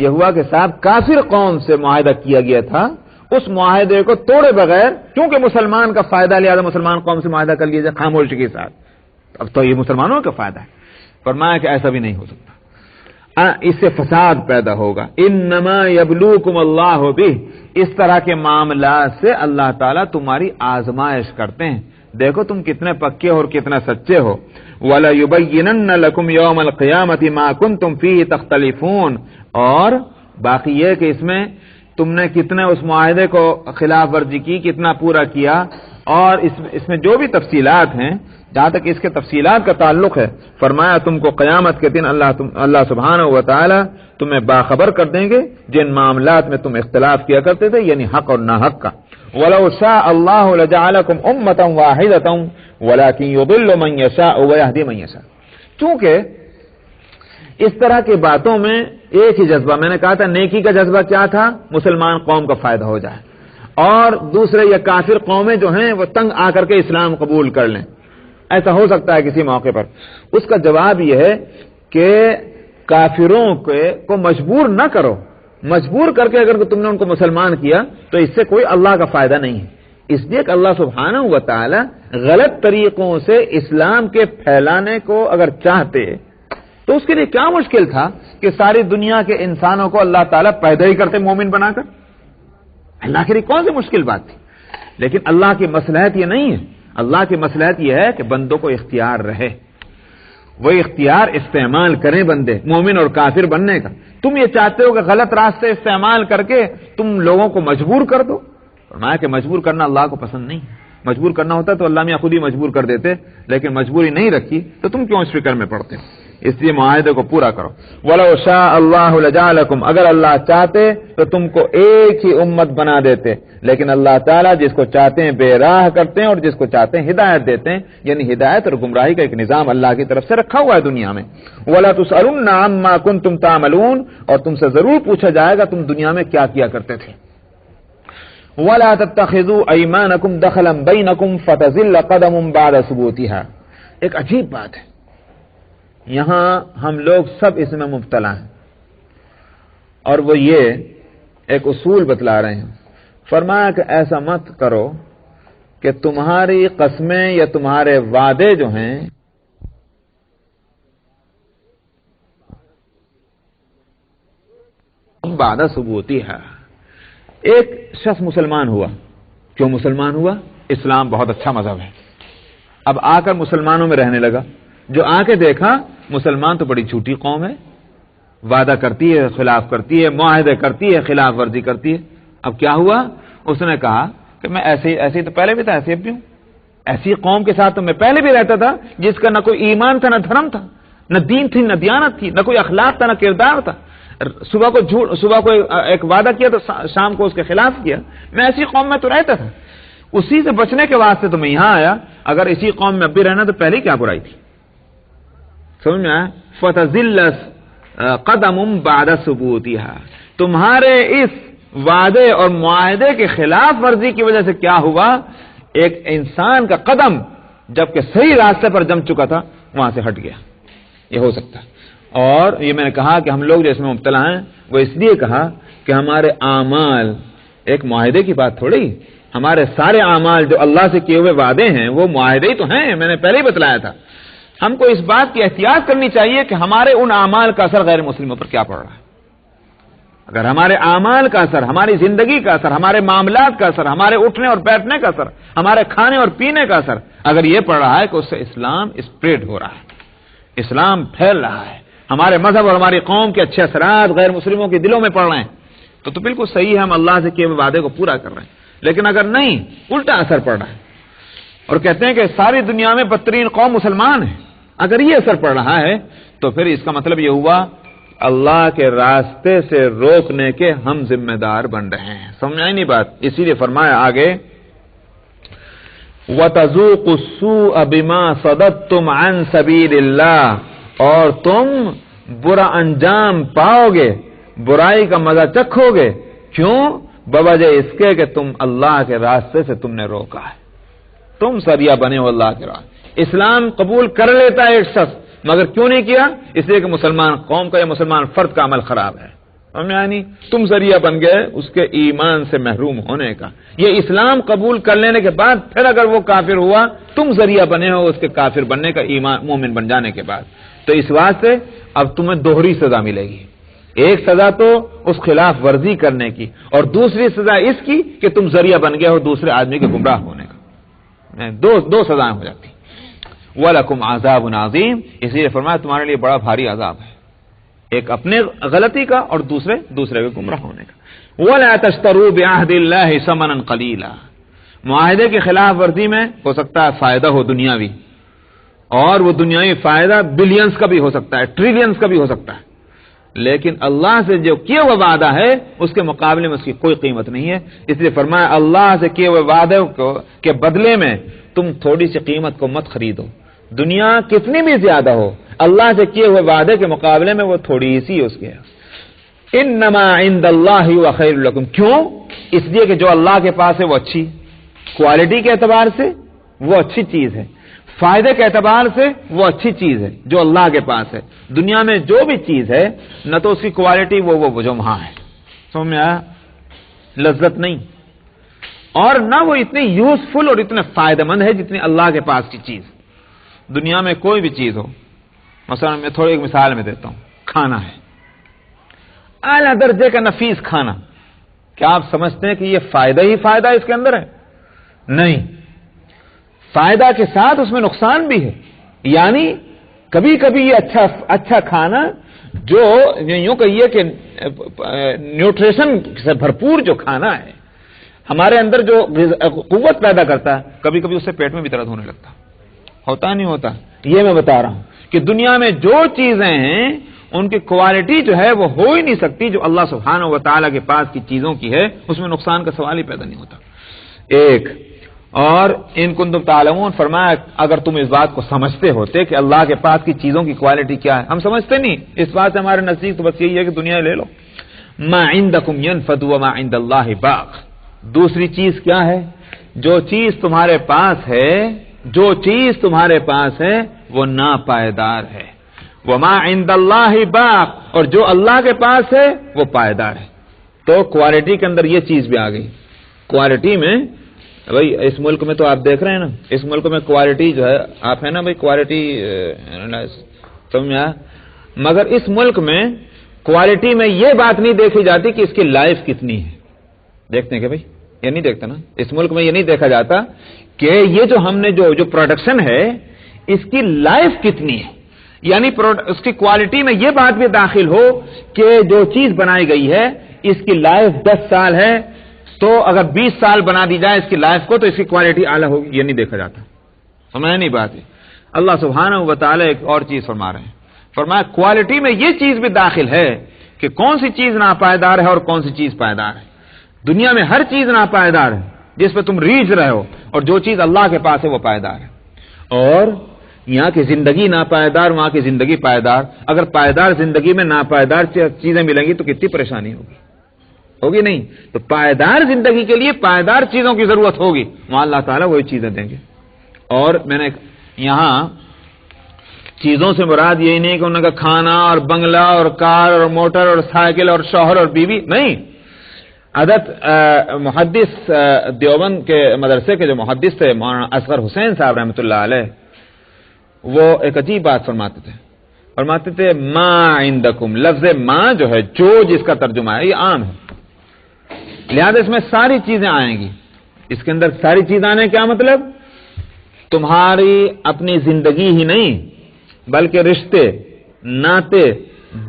یہ ہوا کہ صاحب کافر قوم سے معاہدہ کیا گیا تھا، اس معاہدے کو توڑے بغیر، کیونکہ مسلمان کا فائدہ لیا تھا، مسلمان قوم سے معاہدہ کر لیا جائے خاموشی کے ساتھ، اب تو یہ مسلمانوں کا فائدہ ہے۔ فرمایا کہ ایسا بھی نہیں ہو سکتا، اس سے فساد پیدا ہوگا۔ انما یبلوکم اللہ بہ، اس طرح کے معاملات سے اللہ تعالیٰ تمہاری آزمائش کرتے ہیں، دیکھو تم کتنے پکے ہو اور کتنے سچے ہو۔ وَلَيُبَيِّنَنَّ لَكُمْ يَوْمَ الْقِيَامَةِ مَا كُنْتُمْ فِيهِ تَخْتَلِفُونَ، اور باقی یہ کہ اس میں تم نے کتنے اس معاہدے کو خلاف ورزی کی، کتنا پورا کیا، اور اس میں جو بھی تفصیلات ہیں، جہاں تک اس کے تفصیلات کا تعلق ہے، فرمایا تم کو قیامت کے دن اللہ سبحانہ و تعالی تمہیں باخبر کر دیں گے جن معاملات میں تم اختلاف کیا کرتے تھے، یعنی حق اور ناحق کا۔ وَلَوْ شَاءَ اللَّهُ لَجَعَلَكُمْ أُمَّةً وَاحِدَةً وَلَكِنْ يُضِلُّ مَن يَشَاءُ وَيَهْدِي مَن يَشَاءُ، چونکہ اس طرح کی باتوں میں ایک ہی جذبہ، میں نے کہا تھا نیکی کا جذبہ کیا تھا، مسلمان قوم کا فائدہ ہو جائے، اور دوسرے یا کافر قومیں جو ہیں وہ تنگ آ کر کے اسلام قبول کر لیں، ایسا ہو سکتا ہے کسی موقع پر۔ اس کا جواب یہ ہے کہ کافروں کو مجبور نہ کرو، مجبور کر کے اگر تم نے ان کو مسلمان کیا تو اس سے کوئی اللہ کا فائدہ نہیں ہے، اس لیے کہ اللہ سبحانہ و تعالی غلط طریقوں سے اسلام کے پھیلانے کو اگر چاہتے تو اس کے لیے کیا مشکل تھا کہ ساری دنیا کے انسانوں کو اللہ تعالیٰ پیدا ہی کرتے مومن بنا کر، اللہ کے لیے کون سی مشکل بات تھی؟ لیکن اللہ کی مصلحت یہ نہیں ہے، اللہ کی مصلحت یہ ہے کہ بندوں کو اختیار رہے، وہ اختیار استعمال کریں بندے مومن اور کافر بننے کا۔ تم یہ چاہتے ہو کہ غلط راستے استعمال کر کے تم لوگوں کو مجبور کر دو، فرمایا کہ مجبور کرنا اللہ کو پسند نہیں، مجبور کرنا ہوتا تو اللہ میاں خود ہی مجبور کر دیتے، لیکن مجبوری نہیں رکھی تو تم کیوں اس فکر میں پڑتے؟ اس لیے معاہدے کو پورا کرو۔ وَلَوْ شَاءَ اللَّهُ لَجَعَلَكُمْ، اگر اللہ چاہتے تو تم کو ایک ہی امت بنا دیتے، لیکن اللہ تعالیٰ جس کو چاہتے ہیں بے راہ کرتے ہیں اور جس کو چاہتے ہیں ہدایت دیتے ہیں، یعنی ہدایت اور گمراہی کا ایک نظام اللہ کی طرف سے رکھا ہوا ہے دنیا میں۔ وَلَا تُسْأَلُنَّ عَمَّا كُنتُمْ تَعْمَلُونَ، اور تم سے ضرور پوچھا جائے گا تم دنیا میں کیا کیا کرتے تھے۔ وَلَا تَتَّخِذُوا أَيْمَانَكُمْ دَخَلًا بَيْنَكُمْ فَتَزِلَّ قَدَمٌ بَعْدَ ثُبُوتِهَا، ایک عجیب بات ہے، یہاں ہم لوگ سب اس میں مبتلا ہیں، اور وہ یہ ایک اصول بتلا رہے ہیں. فرمایا کہ ایسا مت کرو کہ تمہاری قسمیں یا تمہارے وعدے جو ہیں بعد ثبوتی ہے. ایک شخص مسلمان ہوا. کیوں مسلمان ہوا؟ اسلام بہت اچھا مذہب ہے. اب آ کر مسلمانوں میں رہنے لگا. جو آ کے دیکھا مسلمان تو بڑی جھوٹی قوم ہے، وعدہ کرتی ہے خلاف کرتی ہے، معاہدے کرتی ہے خلاف ورزی کرتی ہے. اب کیا ہوا؟ اس نے کہا کہ میں ایسے ہی تو پہلے بھی تھا، ایسے بھی ہوں. ایسی قوم کے ساتھ تو میں پہلے بھی رہتا تھا جس کا نہ کوئی ایمان تھا، نہ دھرم تھا، نہ دین تھی، نہ دیانت تھی، نہ کوئی اخلاق تھا، نہ کردار تھا. صبح کو ایک وعدہ کیا تو شام کو اس کے خلاف کیا. میں ایسی قوم میں تو رہتا تھا. اسی سے بچنے کے واسطے تو میں یہاں آیا. اگر اسی قوم میں اب بھی رہنا تو پہلے کیا برائی تھی؟ سمجھ میں آیا؟ فتزل قدم بعد ثبوتها. تمہارے اس وعدے اور معاہدے کے خلاف ورزی کی وجہ سے کیا ہوا؟ ایک انسان کا قدم جبکہ صحیح راستے پر جم چکا تھا وہاں سے ہٹ گیا. یہ ہو سکتا ہے. اور یہ میں نے کہا کہ ہم لوگ جو اس میں مبتلا ہیں وہ اس لیے کہا کہ ہمارے اعمال ایک معاہدے کی بات تھوڑی. ہمارے سارے اعمال جو اللہ سے کیے ہوئے وعدے ہیں وہ معاہدے ہی تو ہیں. میں نے پہلے ہی بتلایا تھا. ہم کو اس بات کی احتیاط کرنی چاہیے کہ ہمارے ان اعمال کا اثر غیر مسلموں پر کیا پڑ رہا ہے. اگر ہمارے اعمال کا اثر، ہماری زندگی کا اثر، ہمارے معاملات کا اثر، ہمارے اٹھنے اور بیٹھنے کا اثر، ہمارے کھانے اور پینے کا اثر اگر یہ پڑ رہا ہے کہ اس سے اسلام اسپریڈ ہو رہا ہے، اسلام پھیل رہا ہے، ہمارے مذہب اور ہماری قوم کے اچھے اثرات غیر مسلموں کے دلوں میں پڑ رہے ہیں، تو بالکل صحیح ہے، ہم اللہ سے کیے ہوئے وعدے کو پورا کر رہے ہیں. لیکن اگر نہیں، الٹا اثر پڑ رہا ہے اور کہتے ہیں کہ ساری دنیا میں بدترین قوم مسلمان ہے، اگر یہ اثر پڑ رہا ہے تو پھر اس کا مطلب یہ ہوا اللہ کے راستے سے روکنے کے ہم ذمہ دار بن رہے ہیں. سمجھ آئی نہیں بات؟ اسی لیے فرمایا آگے وَتَذُوقُوا السُّوءَ بِمَا صَدَدتُّمْ عَنْ سَبِيلِ اللَّهِ. اور تم برا انجام پاؤ گے، برائی کا مزہ چکھو گے. کیوں؟ بوجہ اس کے کہ تم اللہ کے راستے سے تم نے روکا ہے. تم ذریعہ بنے ہو اللہ کے راستے. اسلام قبول کر لیتا ہے ایک شخص، مگر کیوں نہیں کیا؟ اس لیے کہ مسلمان قوم کا یا مسلمان فرد کا عمل خراب ہے. یعنی تم ذریعہ بن گئے اس کے ایمان سے محروم ہونے کا. یہ اسلام قبول کر لینے کے بعد پھر اگر وہ کافر ہوا تم ذریعہ بنے ہو اس کے کافر بننے کا، ایمان مومن بن جانے کے بعد. تو اس واسطے اب تمہیں دوہری سزا ملے گی. ایک سزا تو اس خلاف ورزی کرنے کی، اور دوسری سزا اس کی کہ تم ذریعہ بن گئے ہو دوسرے آدمی کے گمراہ ہونے کا. دو سزائیں ہو جاتی. وَلَكُمْ عَذَابٌ عَظِيمٌ. اس لیے فرمایا تمہارے لیے بڑا بھاری عذاب ہے، ایک اپنے غلطی کا اور دوسرے کے گمراہ ہونے کا. وَلَا تَشْتَرُوا بِعَهْدِ اللَّهِ ثَمَنًا قَلِيلًا. معاہدے کی خلاف ورزی میں ہو سکتا ہے فائدہ ہو دنیاوی، اور وہ دنیاوی فائدہ بلینز کا بھی ہو سکتا ہے، ٹریلینز کا بھی ہو سکتا ہے، لیکن اللہ سے جو کیا ہوا وعدہ ہے اس کے مقابلے میں اس کی کوئی قیمت نہیں ہے. اس لیے فرمایا اللہ سے کیے ہوئے وعدے کے بدلے میں تم تھوڑی سی قیمت کو مت خریدو. دنیا کتنی بھی زیادہ ہو، اللہ سے کیے ہوئے وعدے کے مقابلے میں وہ تھوڑی سی اس کے. انما عند اللہ وخیر لکم. کیوں؟ اس لیے کہ جو اللہ کے پاس ہے وہ اچھی کوالٹی کے اعتبار سے وہ اچھی چیز ہے، فائدے کے اعتبار سے وہ اچھی چیز ہے جو اللہ کے پاس ہے. دنیا میں جو بھی چیز ہے نہ تو اس کی کوالٹی وہ جو وہاں ہے، سمجھ میں آیا؟ لذت نہیں، اور نہ وہ اتنی یوزفل اور اتنے فائدہ مند ہے جتنی اللہ کے پاس کی چیز. دنیا میں کوئی بھی چیز ہو، مثلا میں تھوڑی ایک مثال میں دیتا ہوں. کھانا ہے، اعلیٰ درجے کا نفیس کھانا، کیا آپ سمجھتے ہیں کہ یہ فائدہ ہی فائدہ اس کے اندر ہے؟ نہیں، فائدہ کے ساتھ اس میں نقصان بھی ہے. یعنی کبھی کبھی یہ اچھا کھانا جو یوں کہیے کہ نیوٹریشن سے بھرپور جو کھانا ہے ہمارے اندر جو قوت پیدا کرتا ہے، کبھی کبھی اس سے پیٹ میں بھی درد ہونے لگتا. ہوتا نہیں ہوتا؟ یہ میں بتا رہا ہوں کہ دنیا میں جو چیزیں ہیں ان کی کوالٹی جو ہے وہ ہو ہی نہیں سکتی جو اللہ سبحانہ و تعالیٰ کے پاس کی چیزوں کی ہے. اس میں نقصان کا سوال ہی پیدا نہیں ہوتا. ایک اور ان کنتم تعلمون فرمایا اگر تم اس بات کو سمجھتے ہوتے کہ اللہ کے پاس کی چیزوں کی کوالٹی کیا ہے. ہم سمجھتے نہیں، اس بات سے ہمارے نزدیک تو بس یہی ہے کہ دنیا لے لو. ما عندکم ينفد وما عند اللہ باق. دوسری چیز کیا ہے؟ جو چیز تمہارے پاس ہے وہ ناپائیدار ہے. وما عند اللہ باق، اور جو اللہ کے پاس ہے وہ پائیدار ہے۔ تو کوالٹی کے اندر یہ چیز بھی آ گئی۔ کوالٹی میں بھائی اس ملک میں تو آپ دیکھ رہے ہیں نا، اس ملک میں کوالٹی جو ہے، آپ ہے نا بھائی کوالٹی سمجھا، مگر اس ملک میں کوالٹی میں یہ بات نہیں دیکھی جاتی کہ اس کی لائف کتنی ہے۔ دیکھتے ہیں کہ بھائی یہ نہیں دیکھتے نا، اس ملک میں یہ نہیں دیکھا جاتا کہ یہ جو ہم نے جو پروڈکشن ہے اس کی لائف کتنی ہے، یعنی اس کی کوالٹی میں یہ بات بھی داخل ہو کہ جو چیز بنائی گئی ہے اس کی لائف 10 سال ہے، تو اگر 20 سال بنا دی جائے اس کی لائف کو تو اس کی کوالٹی اعلیٰ ہوگی، یہ نہیں دیکھا جاتا۔ سمجھا نہیں بات ہے؟ اللہ سبحانہ و تعالی ایک اور چیز فرما رہے ہیں، فرمایا کوالٹی میں یہ چیز بھی داخل ہے کہ کون سی چیز ناپائیدار ہے اور کون سی چیز پائیدار ہے۔ دنیا میں ہر چیز ناپائیدار ہے جس پہ تم ریجھ رہے ہو، اور جو چیز اللہ کے پاس ہے وہ پائیدار ہے۔ اور یہاں کی زندگی ناپائیدار، وہاں کی زندگی پائیدار۔ اگر پائیدار زندگی میں ناپائیدار چیزیں ملیں گی تو کتنی پریشانی ہوگی نہیں؟ تو پائیدار زندگی کے لیے پائیدار چیزوں کی ضرورت ہوگی، وہاں اللہ تعالیٰ وہی چیزیں دیں گے۔ اور میں نے یہاں چیزوں سے مراد یہی نہیں کہ ان کا کھانا اور بنگلہ اور کار اور موٹر اور سائیکل اور شوہر اور بیوی نہیں۔ حضرت محدث دیوبند کے مدرسے کے جو محدث تھے مولانا اصغر حسین صاحب رحمۃ اللہ علیہ، وہ ایک عجیب بات فرماتے تھے ما عندکم، لفظ ما جو ہے، جو جس کا ترجمہ ہے یہ عام ہے، لہذا اس میں ساری چیزیں آئیں گی۔ اس کے اندر ساری چیزیں آنے کیا مطلب؟ تمہاری اپنی زندگی ہی نہیں بلکہ رشتے، ناطے،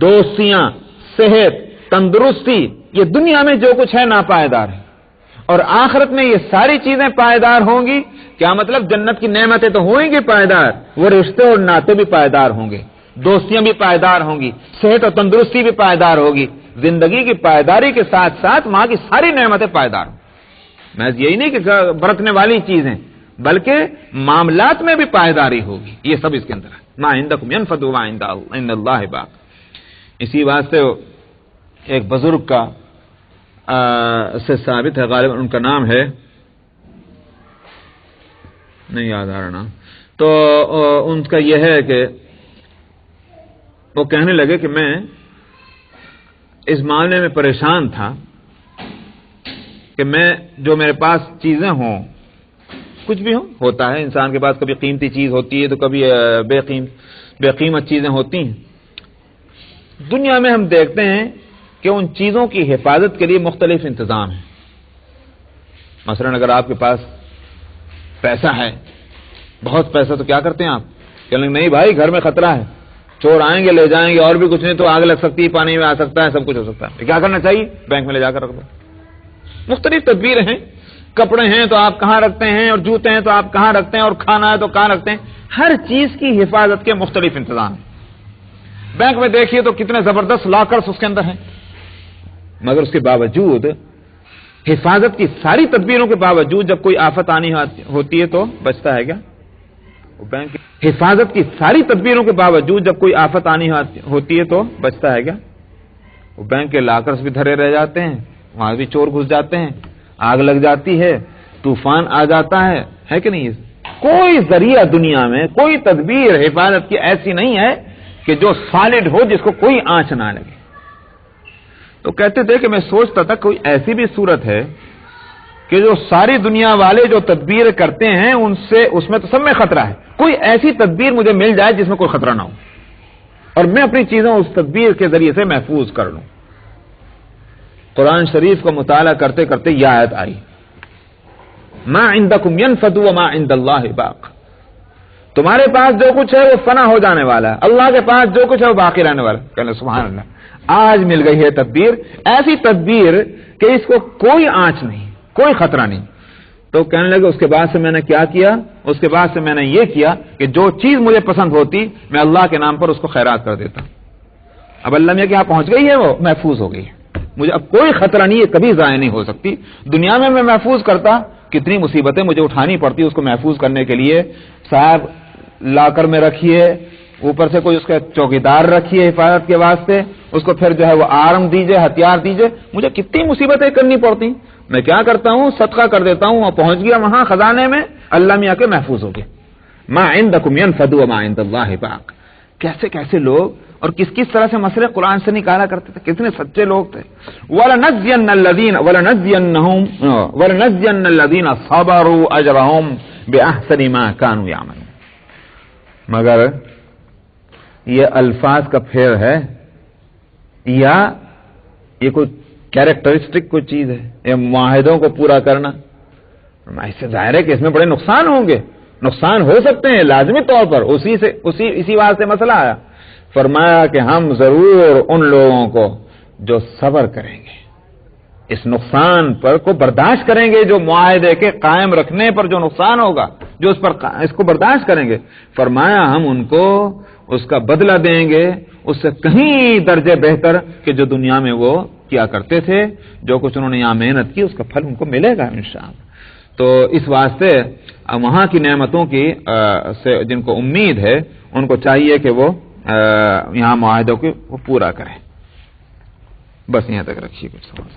دوستیاں، صحت، تندرستی، یہ دنیا میں جو کچھ ہے ناپائیدار ہے، اور آخرت میں یہ ساری چیزیں پائیدار ہوں گی۔ کیا مطلب؟ جنت کی نعمتیں تو ہوئیں گی پائیدار، وہ رشتے اور ناطے بھی پائیدار ہوں گے، دوستیاں بھی پائیدار ہوں گی، صحت اور تندرستی بھی پائیدار ہوگی۔ زندگی کی پائیداری کے ساتھ ساتھ وہاں کی ساری نعمتیں پائیدار ہوں۔ میں یہی نہیں کہ برتنے والی چیزیں، بلکہ معاملات میں بھی پائیداری ہوگی، یہ سب اس کے اندر ہے۔ ما عندکم ينفد وما عند اللہ باق۔ اسی واسطے ایک بزرگ کا سے ثابت ہے، غالباً ان کا نام ہے، نہیں یاد آ رہا نام، تو ان کا یہ ہے کہ وہ کہنے لگے کہ میں اس معاملے میں پریشان تھا کہ میں جو میرے پاس چیزیں ہوں، کچھ بھی ہوتا ہے انسان کے پاس، کبھی قیمتی چیز ہوتی ہے تو کبھی بے قیمت چیزیں ہوتی ہیں۔ دنیا میں ہم دیکھتے ہیں کہ ان چیزوں کی حفاظت کے لیے مختلف انتظام ہیں۔ مثلا اگر آپ کے پاس پیسہ ہے، بہت پیسہ، تو کیا کرتے ہیں آپ؟ کہ نہیں بھائی گھر میں خطرہ ہے، چور آئیں گے لے جائیں گے، اور بھی کچھ نہیں تو آگ لگ سکتی ہے، پانی میں آ سکتا ہے، سب کچھ ہو سکتا ہے۔ کیا کرنا چاہیے؟ بینک میں لے جا کر رکھ دو۔ مختلف تدبیر ہیں، کپڑے ہیں تو آپ کہاں رکھتے ہیں، اور جوتے ہیں تو آپ کہاں رکھتے ہیں، اور کھانا ہے تو کہاں رکھتے ہیں۔ ہر چیز کی حفاظت کے مختلف انتظام ہیں۔ بینک میں دیکھیے تو کتنے زبردست لاکرز اس کے اندر ہیں، مگر اس کے باوجود حفاظت کی ساری تدبیروں کے باوجود جب کوئی آفت آنی ہوتی ہے تو بچتا ہے کیا؟ بینک حفاظت کی ساری تدبیروں کے باوجود جب کوئی آفت آنی ہوتی ہے تو بچتا ہے کیا؟ وہ بینک کے لاکرز بھی دھرے رہ جاتے ہیں، وہاں بھی چور گھس جاتے ہیں، آگ لگ جاتی ہے، طوفان آ جاتا ہے کہ نہیں؟ کوئی ذریعہ دنیا میں، کوئی تدبیر حفاظت کی ایسی نہیں ہے کہ جو سالڈ ہو، جس کو کوئی آنچ نہ لگے۔ تو کہتے تھے کہ میں سوچتا تھا کوئی ایسی بھی صورت ہے کہ جو ساری دنیا والے جو تدبیر کرتے ہیں اس میں تو سب میں خطرہ ہے، کوئی ایسی تدبیر مجھے مل جائے جس میں کوئی خطرہ نہ ہو، اور میں اپنی چیزوں اس تدبیر کے ذریعے سے محفوظ کر لوں۔ قرآن شریف کو مطالعہ کرتے کرتے یہ آیت آئی، ما عندکم ينفد وما عند اللہ باق۔ تمہارے پاس جو کچھ ہے وہ فنا ہو جانے والا ہے، اللہ کے پاس جو کچھ ہے وہ باقی رہنے والا ہے۔ کہنے سبحان اللہ، آج مل گئی ہے تدبیر، ایسی تدبیر کہ اس کو کوئی آنچ نہیں، کوئی خطرہ نہیں۔ تو کہنے لگے اس کے بعد سے میں نے کیا کیا؟ اس کے بعد سے میں نے یہ کیا کہ جو چیز مجھے پسند ہوتی میں اللہ کے نام پر اس کو خیرات کر دیتا۔ اب اللہ میاں کے یہاں پہنچ گئی ہے، وہ محفوظ ہو گئی ہے، مجھے اب کوئی خطرہ نہیں ہے، کبھی ضائع نہیں ہو سکتی۔ دنیا میں محفوظ کرتا، کتنی مصیبتیں مجھے اٹھانی پڑتی اس کو محفوظ کرنے کے لیے۔ صاحب لاکر میں رکھیے، اوپر سے کوئی اس کا چوکیدار رکھیے حفاظت کے واسطے، اس کو پھر جو ہے وہ آرم دیجئے، ہتھیار دیجئے، مجھے کتنی مصیبتیں کرنی پڑتی۔ میں کیا کرتا ہوں؟ صدقہ کر دیتا ہوں، اور پہنچ گیا وہاں خزانے میں، اللہ میاں کے محفوظ ہو گئے۔ ما عندکم ينفد وما عند اللہ باق۔ کیسے کیسے لوگ اور کس کس طرح سے مسئلے قرآن سے نکالا کرتے تھے، کتنے سچے لوگ تھے. وَلَنَجْزِيَنَّ الَّذِينَ صَبَرُوا أَجْرَهُمْ بِأَحْسَنِ مَا كَانُوا يَعْمَلُونَ. مگر یہ الفاظ کا پھیر ہے یا یہ کوئی کیریکٹرسٹک کوئی چیز ہے، یہ معاہدوں کو پورا کرنا؟ اس سے ظاہر ہے کہ اس میں بڑے نقصان ہوں گے، نقصان ہو سکتے ہیں لازمی طور پر. اسی بات سے مسئلہ آیا. فرمایا کہ ہم ضرور ان لوگوں کو جو صبر کریں گے، اس نقصان پر کو برداشت کریں گے، جو معاہدے کے قائم رکھنے پر جو نقصان ہوگا، جو اس کو برداشت کریں گے، فرمایا ہم ان کو اس کا بدلہ دیں گے اس سے کہیں درجے بہتر کہ جو دنیا میں وہ کیا کرتے تھے. جو کچھ انہوں نے یہاں محنت کی اس کا پھل ان کو ملے گا انشاءاللہ. تو اس واسطے وہاں کی نعمتوں کی سے جن کو امید ہے ان کو چاہیے کہ وہ یہاں معاہدوں کو وہ پورا کریں. بس یہاں تک رکھیے کچھ سمجھ.